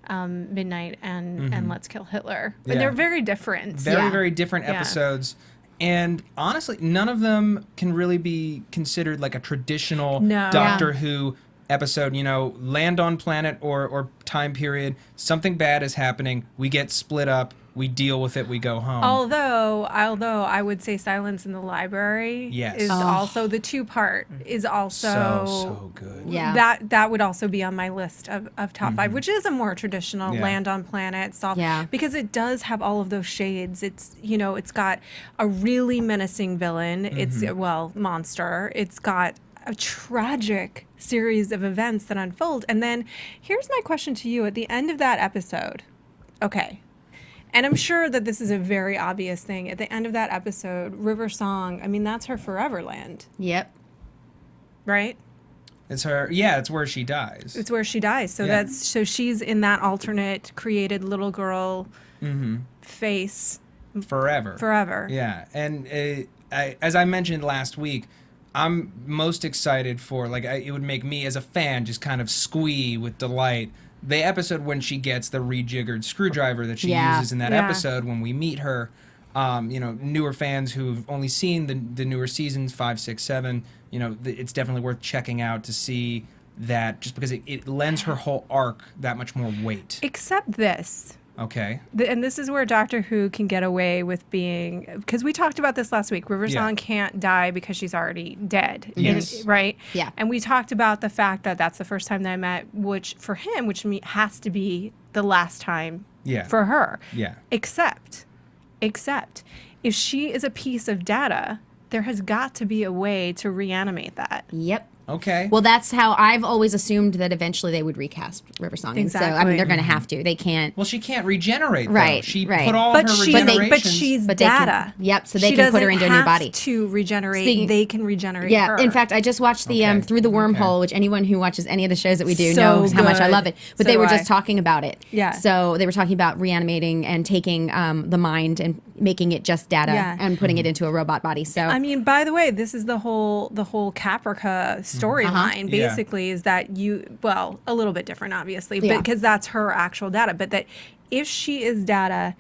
Midnight, and Let's Kill Hitler. But Yeah. they're very different. Very, very different Yeah. episodes. And honestly, none of them can really be considered like a traditional No. Doctor Who episode. Land on planet or time period. Something bad is happening. We get split up. We deal with it. We go home. Although I would say Silence in the Library Yes. is Oh. also the two-part is also so good. Yeah. that would also be on my list of top five, which is a more traditional Yeah. land on planet stuff. Yeah. Because it does have all of those shades. It's it's got a really menacing villain. It's monster. It's got a tragic series of events that unfold. And then here's my question to you at the end of that episode. Okay. And I'm sure that this is a very obvious thing. At the end of that episode, River Song, I mean, that's her forever land, Yep. right? It's her. Yeah, it's where she dies. It's where she dies. So Yeah. so she's in that alternate created little girl face forever. forever. Yeah, and as I mentioned last week, I'm most excited for, like, it would make me as a fan just kind of squee with delight. The episode when she gets the rejiggered screwdriver that she uses in that episode when we meet her. Newer fans who've only seen the newer seasons, 5, 6, 7, it's definitely worth checking out to see that, just because it lends her whole arc that much more weight. Except this. Okay. And this is where Doctor Who can get away with being, because we talked about this last week. River Song can't die because she's already dead. Yes. Right? Yeah. And we talked about the fact that that's the first time that I met, which for him, has to be the last time for her. Yeah. Except, if she is a piece of data, there has got to be a way to reanimate that. Yep. Okay. Well, that's how I've always assumed that eventually they would recast River Song. Exactly. And so, I mean, they're going to have to. They can't. Well, she can't regenerate, though. Right, She right. put all But of her she- regenerations... but she's data. So they can put her into a new body. To regenerate, Speaking- they can regenerate Yeah, her. in fact, I just watched the Through the Wormhole, which anyone who watches any of the shows that we do So knows how much I good. love it. But So they were do just I. talking about it. Yeah. So they were talking about reanimating and taking the mind and making it just data and putting it into a robot body. So I mean, by the way, this is the whole Caprica storyline. Basically, is that a little bit different, obviously, but because that's her actual data. But that if she is data,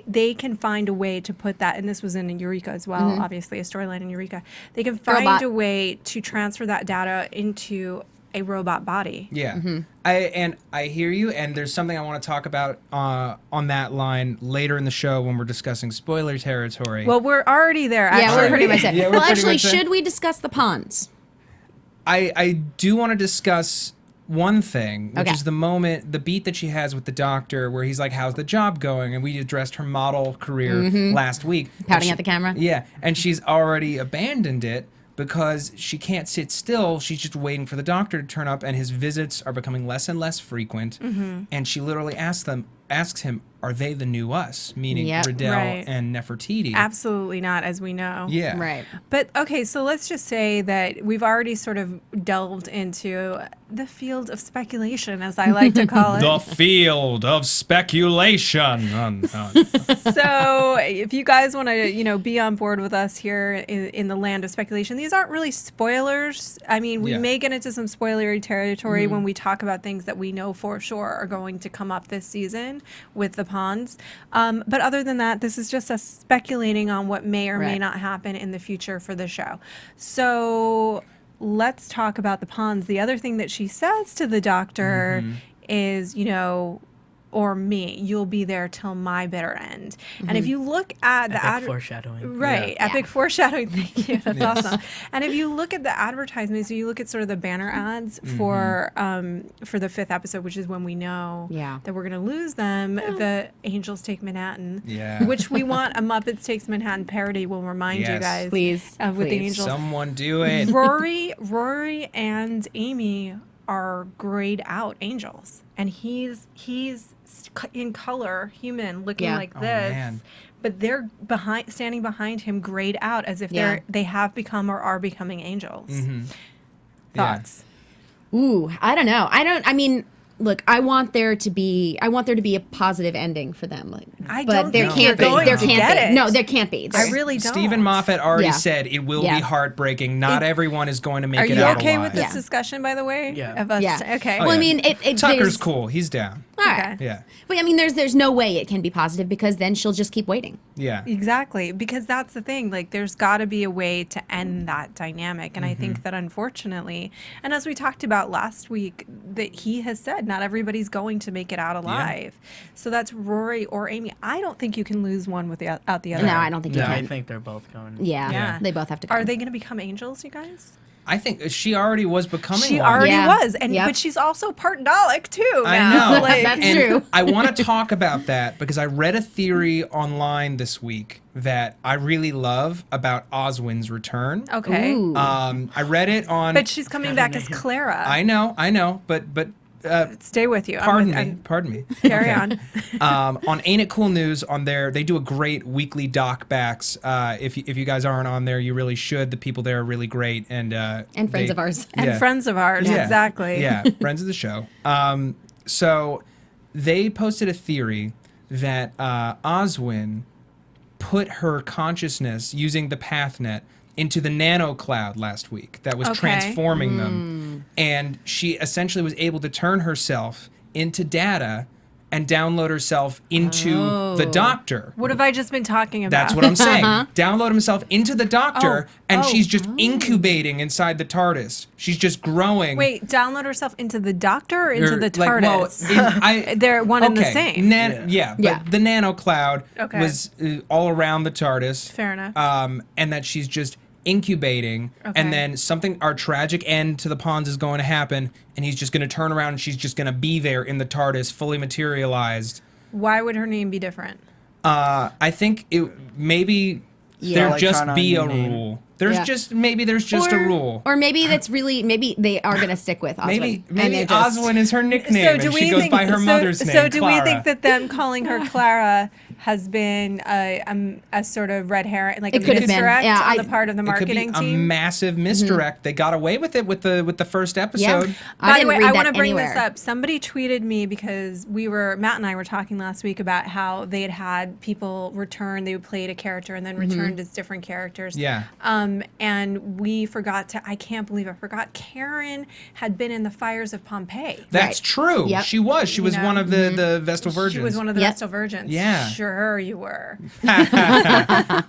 they can find a way to put that. And this was in Eureka as well. Obviously, a storyline in Eureka. They can find a way to transfer that data into a robot body. Yeah. I hear you, and there's something I want to talk about on that line later in the show when we're discussing spoiler territory. Well, we're already there. Actually. yeah, we're pretty much it. Yeah, we're Well, pretty actually, much there. should we discuss the ponds? I do want to discuss one thing, which Okay. is the beat that she has with the doctor, where he's like, "How's the job going?" And we addressed her model career last week. Pouting at the camera? Yeah, and she's already abandoned it because she can't sit still. She's just waiting for the doctor to turn up, and his visits are becoming less and less frequent. And she literally asks him, "Are they the new us?" Meaning Riddell and Nefertiti. Absolutely not, as we know. Yeah. Right. But okay, so let's just say that we've already sort of delved into the field of speculation, as I like to call it. The field of speculation. So if you guys want to, be on board with us here in the land of speculation, these aren't really spoilers. I mean, we may get into some spoilery territory when we talk about things that we know for sure are going to come up this season with the ponds. But other than that, this is just us speculating on what may or may not happen in the future for the show. So let's talk about the ponds. The other thing that she says to the doctor is, or me, you'll be there till my bitter end. And if you look at the Epic foreshadowing. right, epic foreshadowing. Thank you. That's awesome. And if you look at the advertisements, you look at sort of the banner ads for the 5th episode, which is when we know that we're going to lose them. The Angels Take Manhattan, which we want a Muppets Takes Manhattan parody. We'll remind you guys, Please. with the Angels. Someone do it. Rory, and Amy are grayed out angels, and he's in color, human, looking like this. Man. But they're standing behind him, grayed out, as if they have become or are becoming angels. Thoughts? Ooh, I don't know. I mean, look, I want there to be a positive ending for them. I but don't there think can't you're be. going There to can't get be. it. No, there can't be. I really don't. Stephen Moffat already Yeah. said it will Yeah. be heartbreaking. Not everyone is going to make Are it you out okay alive. with this discussion, by the way? Yeah. Of us? Yeah. Okay. Oh, Well, yeah. I mean, it Tucker's there's- cool. He's down. All right. Okay. Yeah. But I mean, there's no way it can be positive because then she'll just keep waiting. Yeah. Exactly, because that's the thing. Like, there's got to be a way to end that dynamic, and I think that unfortunately, and as we talked about last week, that he has said not everybody's going to make it out alive. So that's Rory or Amy. I don't think you can lose one without the other. No, I don't think you No, I can. think they're both going. Yeah, Yeah. they both have to go. Are they going to become angels, you guys? I think she already was becoming She one. already Yeah. was, and Yep. but she's also part Dalek too. I now. know. Like, That's And true. I want to talk about that because I read a theory online this week that I really love about Oswin's return. okay, Ooh. I read it on. but she's coming back as Clara. I know, but Stay with you. pardon me. Carry on. On Ain't It Cool News, on there, they do a great weekly doc backs. If you guys aren't on there, you really should. The people there are really great and friends of ours. And friends of ours, Yeah. exactly. Yeah, friends of the show. So they posted a theory that Oswin put her consciousness using the PathNet into the nano cloud last week that was Okay. transforming them. And she essentially was able to turn herself into Data and download herself into the Doctor. What have I just been talking about? That's what I'm saying. Download himself into the Doctor, and she's just incubating inside the TARDIS. She's just growing. Wait, download herself into the Doctor or into the Like, well, TARDIS? They're one and the same. But the nano cloud Okay. was all around the TARDIS. Fair enough. And that she's just incubating, Okay. and then our tragic end to the Ponds is going to happen, and he's just going to turn around, and she's just going to be there in the TARDIS, fully materialized. Why would her name be different? I think maybe there Like just kinda be a new name. rule. There's just a rule. Or maybe maybe they are going to stick with Oswin. Maybe and they're just- Oswin is her nickname, and she goes by her mother's name, So do we Clara. think that them calling her Clara has been a sort of red herring, like It a could have been. misdirect Yeah, on the part of the marketing it could be team? a massive misdirect. They got away with it with the first episode. I By the didn't way, read I that want to bring anywhere. this up. Somebody tweeted me because Matt and I were talking last week about how they had people return. They played a character and then returned as different characters. Yeah. And we forgot to. I can't believe I forgot. Karen had been in the fires of Pompeii. That's Right. true. Yep. She was. She was know, one of the Vestal Virgins. She was one of the Yep. Vestal Virgins. Yeah. Sure you were.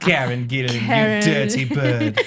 Karen, get in, Karen. you dirty bird.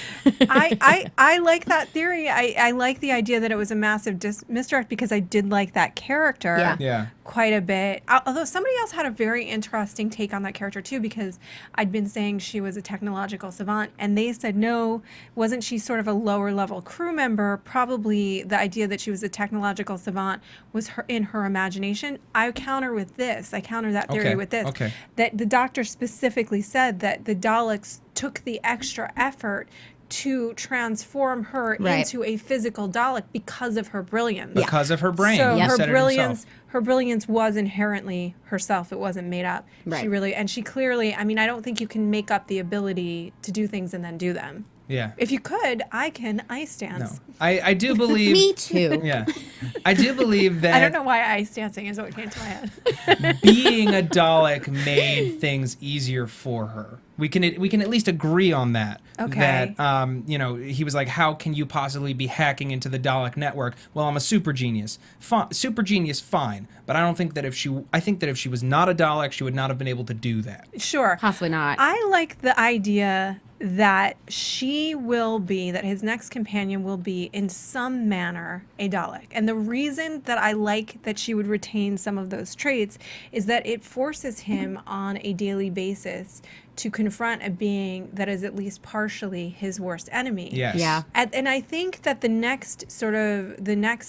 I like that theory. I like the idea that it was a massive misdirect because I did like that character Yeah. quite a bit. Although somebody else had a very interesting take on that character too, because I'd been saying she was a technological savant, and they said no, wasn't she sort of a lower level crew member? Probably the idea that she was a technological savant was in her imagination. I counter that theory Okay, with this. okay. That the Doctor specifically said that the Daleks took the extra effort to transform her Right. into a physical Dalek because of her brilliance. Because of her brain. So He her said it brilliance, himself. her brilliance was inherently herself. It wasn't made up. Right. She clearly. I mean, I don't think you can make up the ability to do things and then do them. Yeah. If you could, I can ice No. dance. I do believe. Me too. Yeah. I do believe that I don't know why ice dancing is what came to my head. being a Dalek made things easier for her. We can at least agree on that. Okay. That he was like, how can you possibly be hacking into the Dalek network? Well, I'm a super genius. Super genius, fine. But I think that if she was not a Dalek, she would not have been able to do that. Sure. Possibly not. I like the idea that that his next companion will be in some manner a Dalek. And the reason that I like that she would retain some of those traits is that it forces him on a daily basis to confront a being that is at least partially his worst enemy. Yes. Yeah. And I think that the next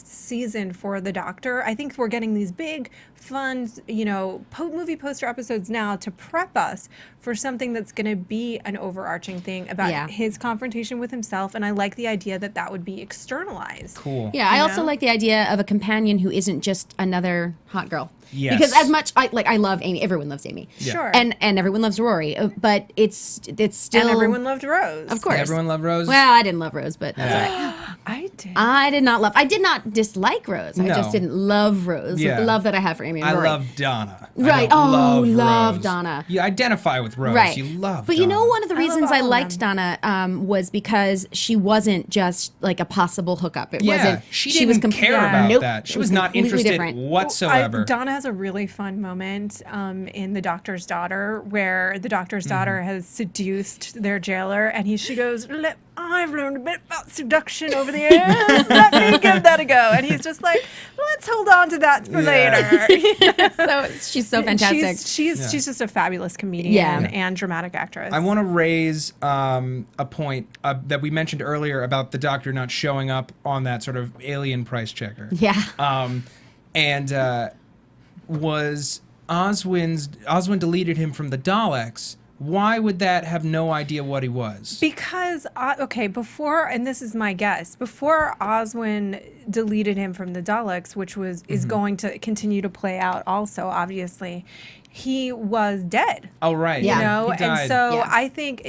season for the Doctor, I think we're getting these big, fun, movie poster episodes now to prep us for something that's going to be an overarching thing about his confrontation with himself. And I like the idea that would be externalized. Cool. Yeah, I You also know? like the idea of a companion who isn't just another hot girl. Yes. Because as much I love Amy, everyone loves Amy. Yeah. Sure. And everyone loves Rory, but it's still and everyone loved Rose. Of course. Everyone loved Rose. Well, I didn't love Rose, but that's all right. I did. I did not dislike Rose. I No. just didn't love Rose. Yeah. The love that I have for Amy and I Rory. love Donna. Right. I don't Oh, love Rose. Donna. You identify with Rose. Right. You love But Donna. you know, one of the I love reasons I all of liked them. Donna was because she wasn't just like a possible hookup. It Yeah, wasn't. she was didn't care about nope, that. She it was not completely interested different. whatsoever. Donna has a really fun moment in The Doctor's Daughter where the Doctor's daughter has seduced their jailer, and she goes, I've learned a bit about seduction over the years. Let me give that a go. And he's just like, let's hold on to that for later. So she's so fantastic. She's just a fabulous comedian Yeah. and dramatic actress. I want to raise a point that we mentioned earlier about the Doctor not showing up on that sort of alien price checker. Yeah. Was Oswin deleted him from the Daleks? Why would that have no idea what he was? Because, before, and this is my guess, before Oswin deleted him from the Daleks, which is going to continue to play out also, obviously, he was dead. Oh, right. Yeah. You know, He died. and so Yeah. I think,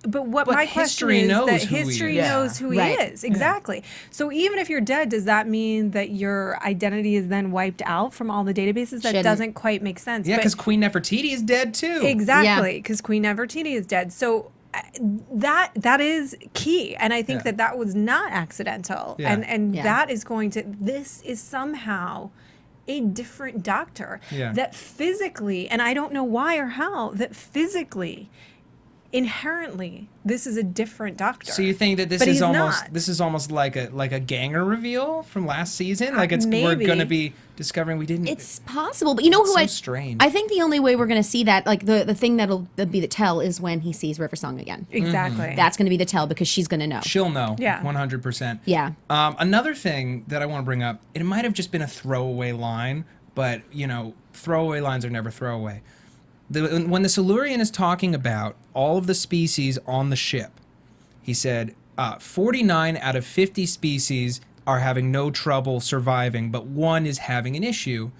but But my question history is knows that who he history is. knows who Right. he is. Exactly. So even if you're dead, does that mean that your identity is then wiped out from all the databases? That Shouldn't. doesn't quite make sense. Yeah, But- because Queen Nefertiti is dead too. Exactly, because Queen Nefertiti is dead. So that is key, and I think Yeah. that was not accidental, Yeah. and Yeah. that is going to. This is somehow a different Doctor Yeah. that physically, and I don't know why or how, that physically, inherently, this is a different Doctor. So you think that this But is he's almost not. this is almost like a Ganger reveal from last season? Like we're maybe. going to be discovering we didn't. It's possible, but you know who so I strange. I think the only way we're going to see that, like the thing that'll be the tell, is when he sees River Song again. Exactly. That's going to be the tell because she's going to know. She'll know. Yeah. 100%. Yeah. Another thing that I want to bring up, it might have just been a throwaway line, but throwaway lines are never throwaway. When the Silurian is talking about all of the species on the ship, he said 49 out of 50 species are having no trouble surviving, but one is having an issue.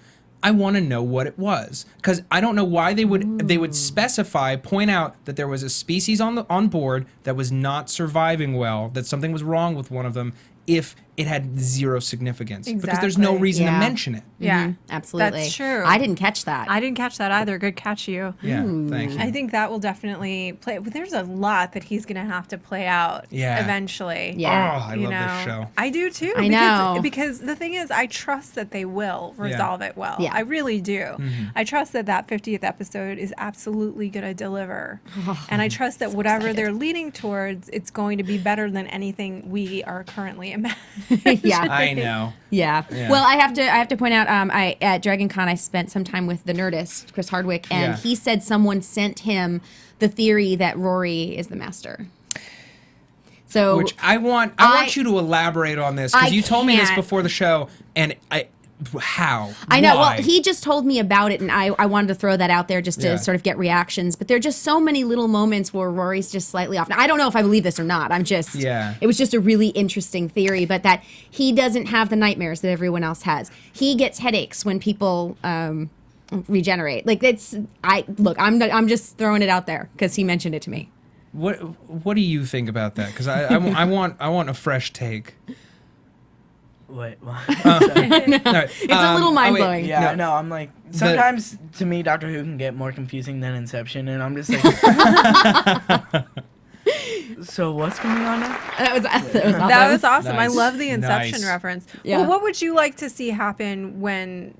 I want to know what it was, because I don't know why they would specify, point out that there was a species on board that was not surviving well, that something was wrong with one of them, if it had zero significance, because there's no Exactly. reason to Yeah. mention it. Yeah, Absolutely. That's true. I didn't catch that. I didn't catch that either. Good catch, you. Yeah, thank you. I think that will definitely play. But there's a lot that he's going to have to play out Yeah. eventually. Yeah. Oh, I love this show. I do too. I because, know. Because the thing is, I trust that they will resolve it well. Yeah. I really do. Mm-hmm. I trust that 50th episode is absolutely going to deliver. And I trust that whatever they're leading towards, it's going to be better than anything we are currently imagining. Yeah. I know. Yeah. Yeah. Well, I have to point out, I at Dragon Con I spent some time with the Nerdist, Chris Hardwick, and Yeah. he said someone sent him the theory that Rory is the master. So Which I want you to elaborate on this, because I you told me this can't. before the show, and how? I know. Why? Well, he just told me about it, and I wanted to throw that out there just to Yeah. sort of get reactions. But there are just so many little moments where Rory's just slightly off. Now, I don't know if I believe this or not. Yeah. It was just a really interesting theory, but that he doesn't have the nightmares that everyone else has. He gets headaches when people regenerate. Like I'm just throwing it out there because he mentioned it to me. What do you think about that? Because I want a fresh take. Wait, what? All right. It's a little mind-blowing. Yeah, No. I know. I'm like, sometimes to me, Doctor Who can get more confusing than Inception, and I'm just like, so what's going on now? That was awesome. That was awesome. Nice. I love the Inception Nice. reference. Yeah. Well, what would you like to see happen when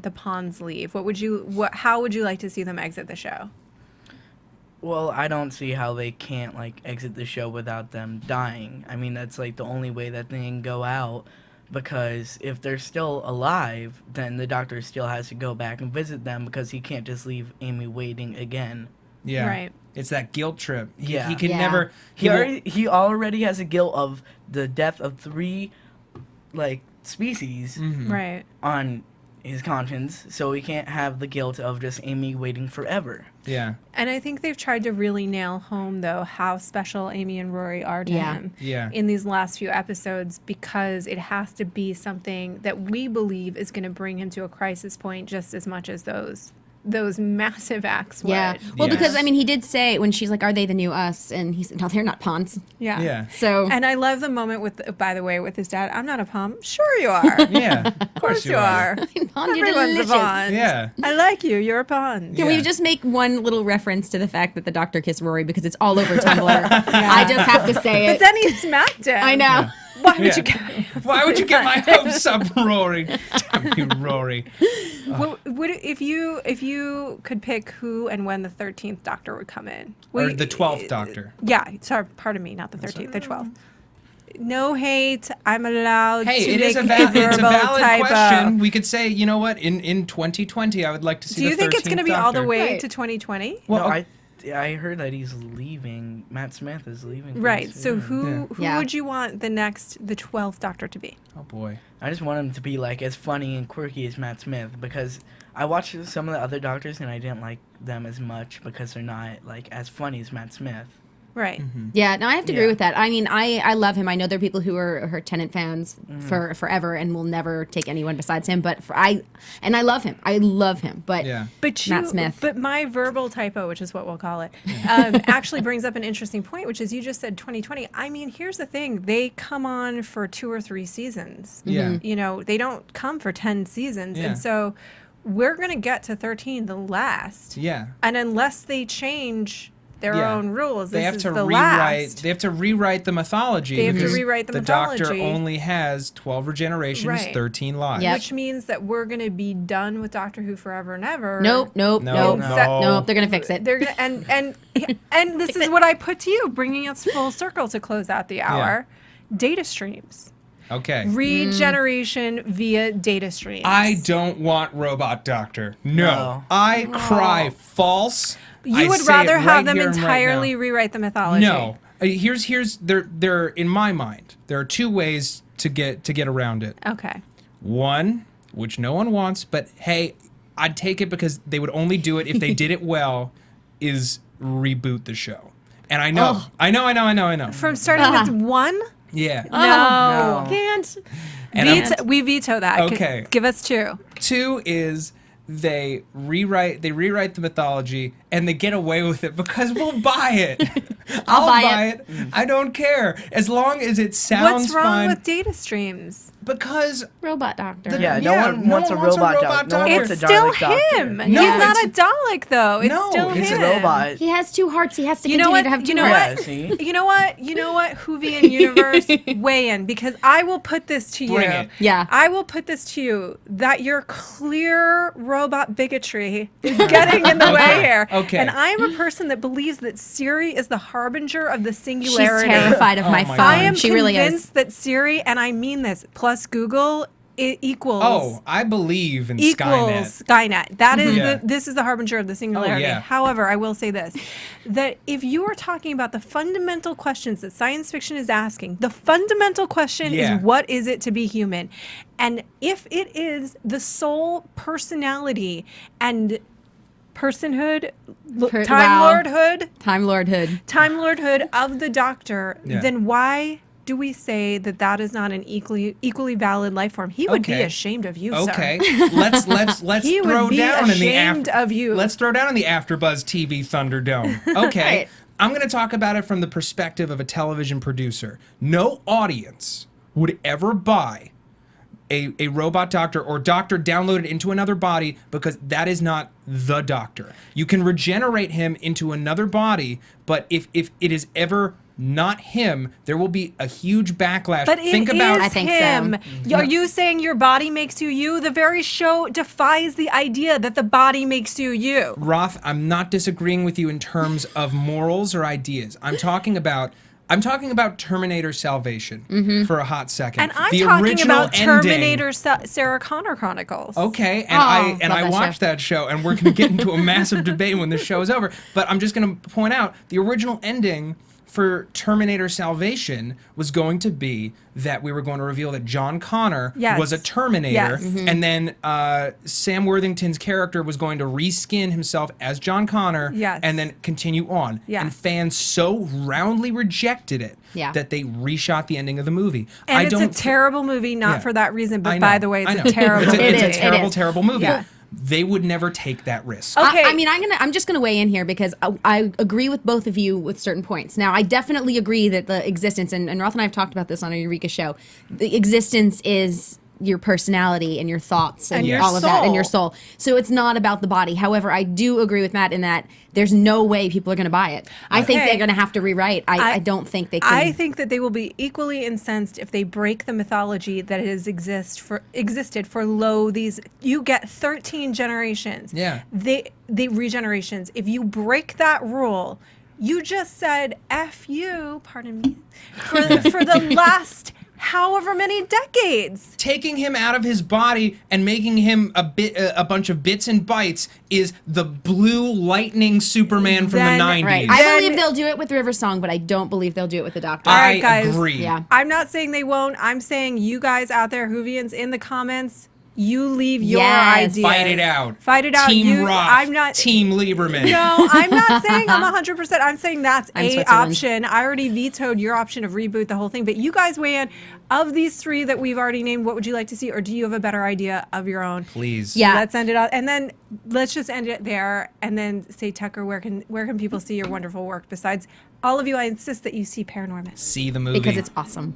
the pawns leave? How would you like to see them exit the show? Well, I don't see how they can't like exit the show without them dying. I mean, that's like the only way that they can go out, because if they're still alive, then the Doctor still has to go back and visit them, because he can't just leave Amy waiting again. Yeah. Right. It's that guilt trip. Yeah. He can Yeah. never. He already has a guilt of the death of 3 like species Right. on his conscience, so he can't have the guilt of just Amy waiting forever. Yeah. And I think they've tried to really nail home, though, how special Amy and Rory are to Yeah. him Yeah. in these last few episodes, because it has to be something that we believe is going to bring him to a crisis point just as much as those massive acts would. Yeah. Well, Yes. because I mean, he did say when she's like, "Are they the new us?" And he said, "No, they're not pawns." Yeah. Yeah. So And I love the moment by the way, with his dad. I'm not a pawn. Sure you are. Yeah. Of course you are. Pawn, you're Everyone's a delicious. pawn. Yeah. I like you. You're a pawn. Can we Yeah. just make one little reference to the fact that the Doctor kissed Rory, because it's all over Tumblr? I just have to say But it. then he smacked him. I know. Why would Yeah. you get Why would you get my hopes up, Rory? Damn you, Rory. Would if you could pick who and when the 13th Doctor would come in? Or the 12th Doctor. Yeah, sorry, pardon me, not the 13th, the 12th. No hate. I'm allowed Hey, to it make is a it's a verbal valid typo. question. We could say, you know what? In 2020, I would like to see Do you the 13th think it's going to be all the Doctor. way Right. to 2020? Well, No, I heard that he's leaving. Matt Smith is leaving. Right. pretty So soon. who Yeah. would you want the 12th Doctor to be? oh boy. I just want him to be like as funny and quirky as Matt Smith, because I watched some of the other Doctors and I didn't like them as much because they're not like as funny as Matt Smith. Right. Mm-hmm. Yeah, no, I have to agree Yeah. with that. I mean, I love him. I know there are people who are Tennant fans for forever and will never take anyone besides him. But I love him. I love him. But Yeah. But Matt Smith. But my verbal typo, which is what we'll call it, actually brings up an interesting point, which is you just said 2020. I mean, here's the thing: they come on for 2 or 3 seasons. Yeah. You know, they don't come for 10 seasons, Yeah. and so we're gonna get to 13 the last. Yeah. And unless they change their own rules. They This have is to the rewrite. last. They have to rewrite the mythology. They have to because rewrite the Doctor mythology. only has 12 regenerations, Right. 13 lives. Yep. Which means that we're going to be done with Doctor Who forever and ever. Nope. No. They're gonna fix it. They're gonna, and this is what I put to you, bringing us full circle to close out the hour. Data streams. Okay. Regeneration via data streams. I don't want Robot Doctor. No. I cry false. You I would say rather it have right them here and right entirely now. rewrite the mythology. No. Here's there in my mind, there are two ways to get around it. Okay. One, which no one wants, but hey, I'd take it because they would only do it if they did it well, is reboot the show. And I know. I know. From starting with one? Yeah. No. Can't. And We veto that. Okay. Give us two. Two is they rewrite the mythology and they get away with it because we'll buy it. I'll buy it. I don't care as long as it sounds What's wrong fun. with data streams? Because Robot Doctor. Yeah, no one wants a robot doctor. No one wants It's a still Dalek doctor. him. No, He's not a it's- Dalek, though. It's No, still It's a him. robot. He has two hearts. He has to You know continue what? to have two You know hearts. what? See? You know what? You know what? Whovian universe, weigh in, because I will put this to you. Bring it. Yeah. I will put this to you that your clear robot bigotry is getting in the way here. Okay. And I am a person that believes that Siri is the harbinger of the She's singularity. terrified of my my phone. God. I am she really convinced is. that Siri, and I mean this, plus Google equals. Oh, I believe in Equals Skynet. Skynet. That is Yeah. this is the harbinger of the singularity. yeah. However, I will say this: that if you are talking about the fundamental questions that science fiction is asking, the fundamental question Yeah. is what is it to be human? And if it is the sole personality and personhood, Time Lordhood, Time Lordhood. Time Lordhood of the Doctor, Yeah. then why do we say that that is not an equally valid life form? He would be Okay. ashamed of you, Okay, sir. let's He would throw be down in the ashamed of you. Let's throw down in the AfterBuzz TV Thunderdome. Okay, Right. I'm going to talk about it from the perspective of a television producer. No audience would ever buy a robot doctor or doctor downloaded into another body because that is not the Doctor. You can regenerate him into another body, but if it is ever not him, there will be a huge backlash. But Think it about is I think so. him. Are you saying your body makes you you? The very show defies the idea that the body makes you you. Roth, I'm not disagreeing with you in terms of morals or ideas. I'm talking about Terminator Salvation for a hot second. And I'm the talking original about ending, Terminator Sarah Connor Chronicles. Okay, and Oh, I love that watched show. that show, and we're gonna get into a massive debate when this show is over. But I'm just gonna point out the original ending for Terminator Salvation was going to be that we were going to reveal that John Connor Yes. was a Terminator, Yes. Mm-hmm. and then Sam Worthington's character was going to reskin himself as John Connor, Yes. and then continue on. Yeah. And fans so roundly rejected it Yeah. that they reshot the ending of the movie. And I it's don't a terrible movie, not Yeah. for that reason, I but know, by the way, I it's know. a terrible It's a, movie. it's a It terrible, is. terrible movie. Yeah. They would never take that risk. Okay. I mean, I'm just gonna weigh in here because I agree with both of you with certain points. Now, I definitely agree that the existence, and Roth and I have talked about this on a Eureka show, the existence is your personality and your thoughts and your all of that and your soul. soul. So it's not about the body. However, I do agree with Matt in that there's no way people are going to buy it. I think Okay. they're going to have to rewrite. I don't think they can. I think that they will be equally incensed if they break the mythology that has existed for these. You get 13 generations. Yeah. They regenerations. If you break that rule, you just said "f you," pardon me, for the last however many decades. Taking him out of his body and making him a bunch of bits and bytes is the blue lightning Superman from Then- the 90s. Right. Then- I believe they'll do it with River Song, but I don't believe they'll do it with the Doctor. All I right, guys. agree. Yeah. I'm not saying they won't. I'm saying you guys out there, Whovians, in the comments, you leave your Yes. ideas. Fight it out. Fight it out. Team Roth. I'm not. Team Lieberman. No, I'm not saying I'm 100%. I'm saying that's I'm a Switzerland. option. I already vetoed your option of reboot the whole thing. But you guys weigh in. Of these three that we've already named, what would you like to see? Or do you have a better idea of your own? Please. Yeah. Let's end it out. And then let's just end it there. And then say, Tucker, where can people see your wonderful work? Besides all of you, I insist that you see ParaNorman. See the movie. Because it's awesome.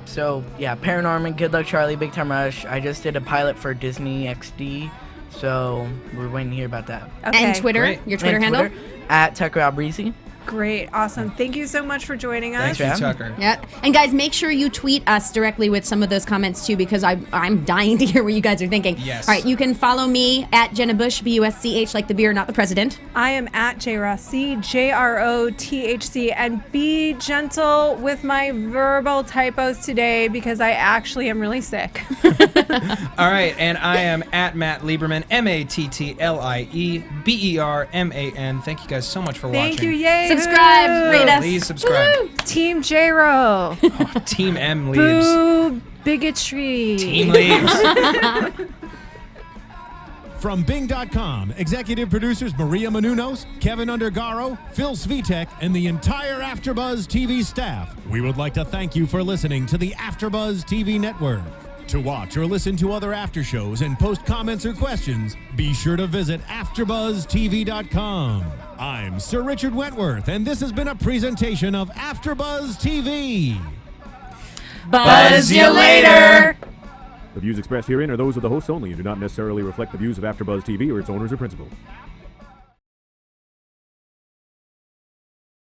So yeah, ParaNorman, Good Luck Charlie, Big Time Rush. I just did a pilot for Disney XD, So we're waiting to hear about that. Okay. And Twitter, Great. your Twitter And handle. at Tucker Albrizzi. Great. Awesome. Thank you so much for joining us. Thanks, Tucker. Yeah, and guys, make sure you tweet us directly with some of those comments too, because I'm dying to hear what you guys are thinking. Yes. All right, you can follow me at Jenna Busch, BUSCH, like the beer, not the president. I am at JROTHC, JROTHC, and be gentle with my verbal typos today because I actually am really sick. All right, and I am at Matt Lieberman, MattLieberman. Thank you guys so much for watching. Thank you. Yay. Subscribe, rate us. Please subscribe. Woo! Team J-Ro. Team M Leaves. Boo bigotry. Team Leaves. From Bing.com, executive producers Maria Menounos, Kevin Undergaro, Phil Svitek, and the entire AfterBuzz TV staff, we would like to thank you for listening to the AfterBuzz TV network. To watch or listen to other after shows and post comments or questions, be sure to visit AfterBuzzTV.com. I'm Sir Richard Wentworth, and this has been a presentation of AfterBuzz TV. Buzz you later. The views expressed herein are those of the hosts only and do not necessarily reflect the views of AfterBuzz TV or its owners or principals.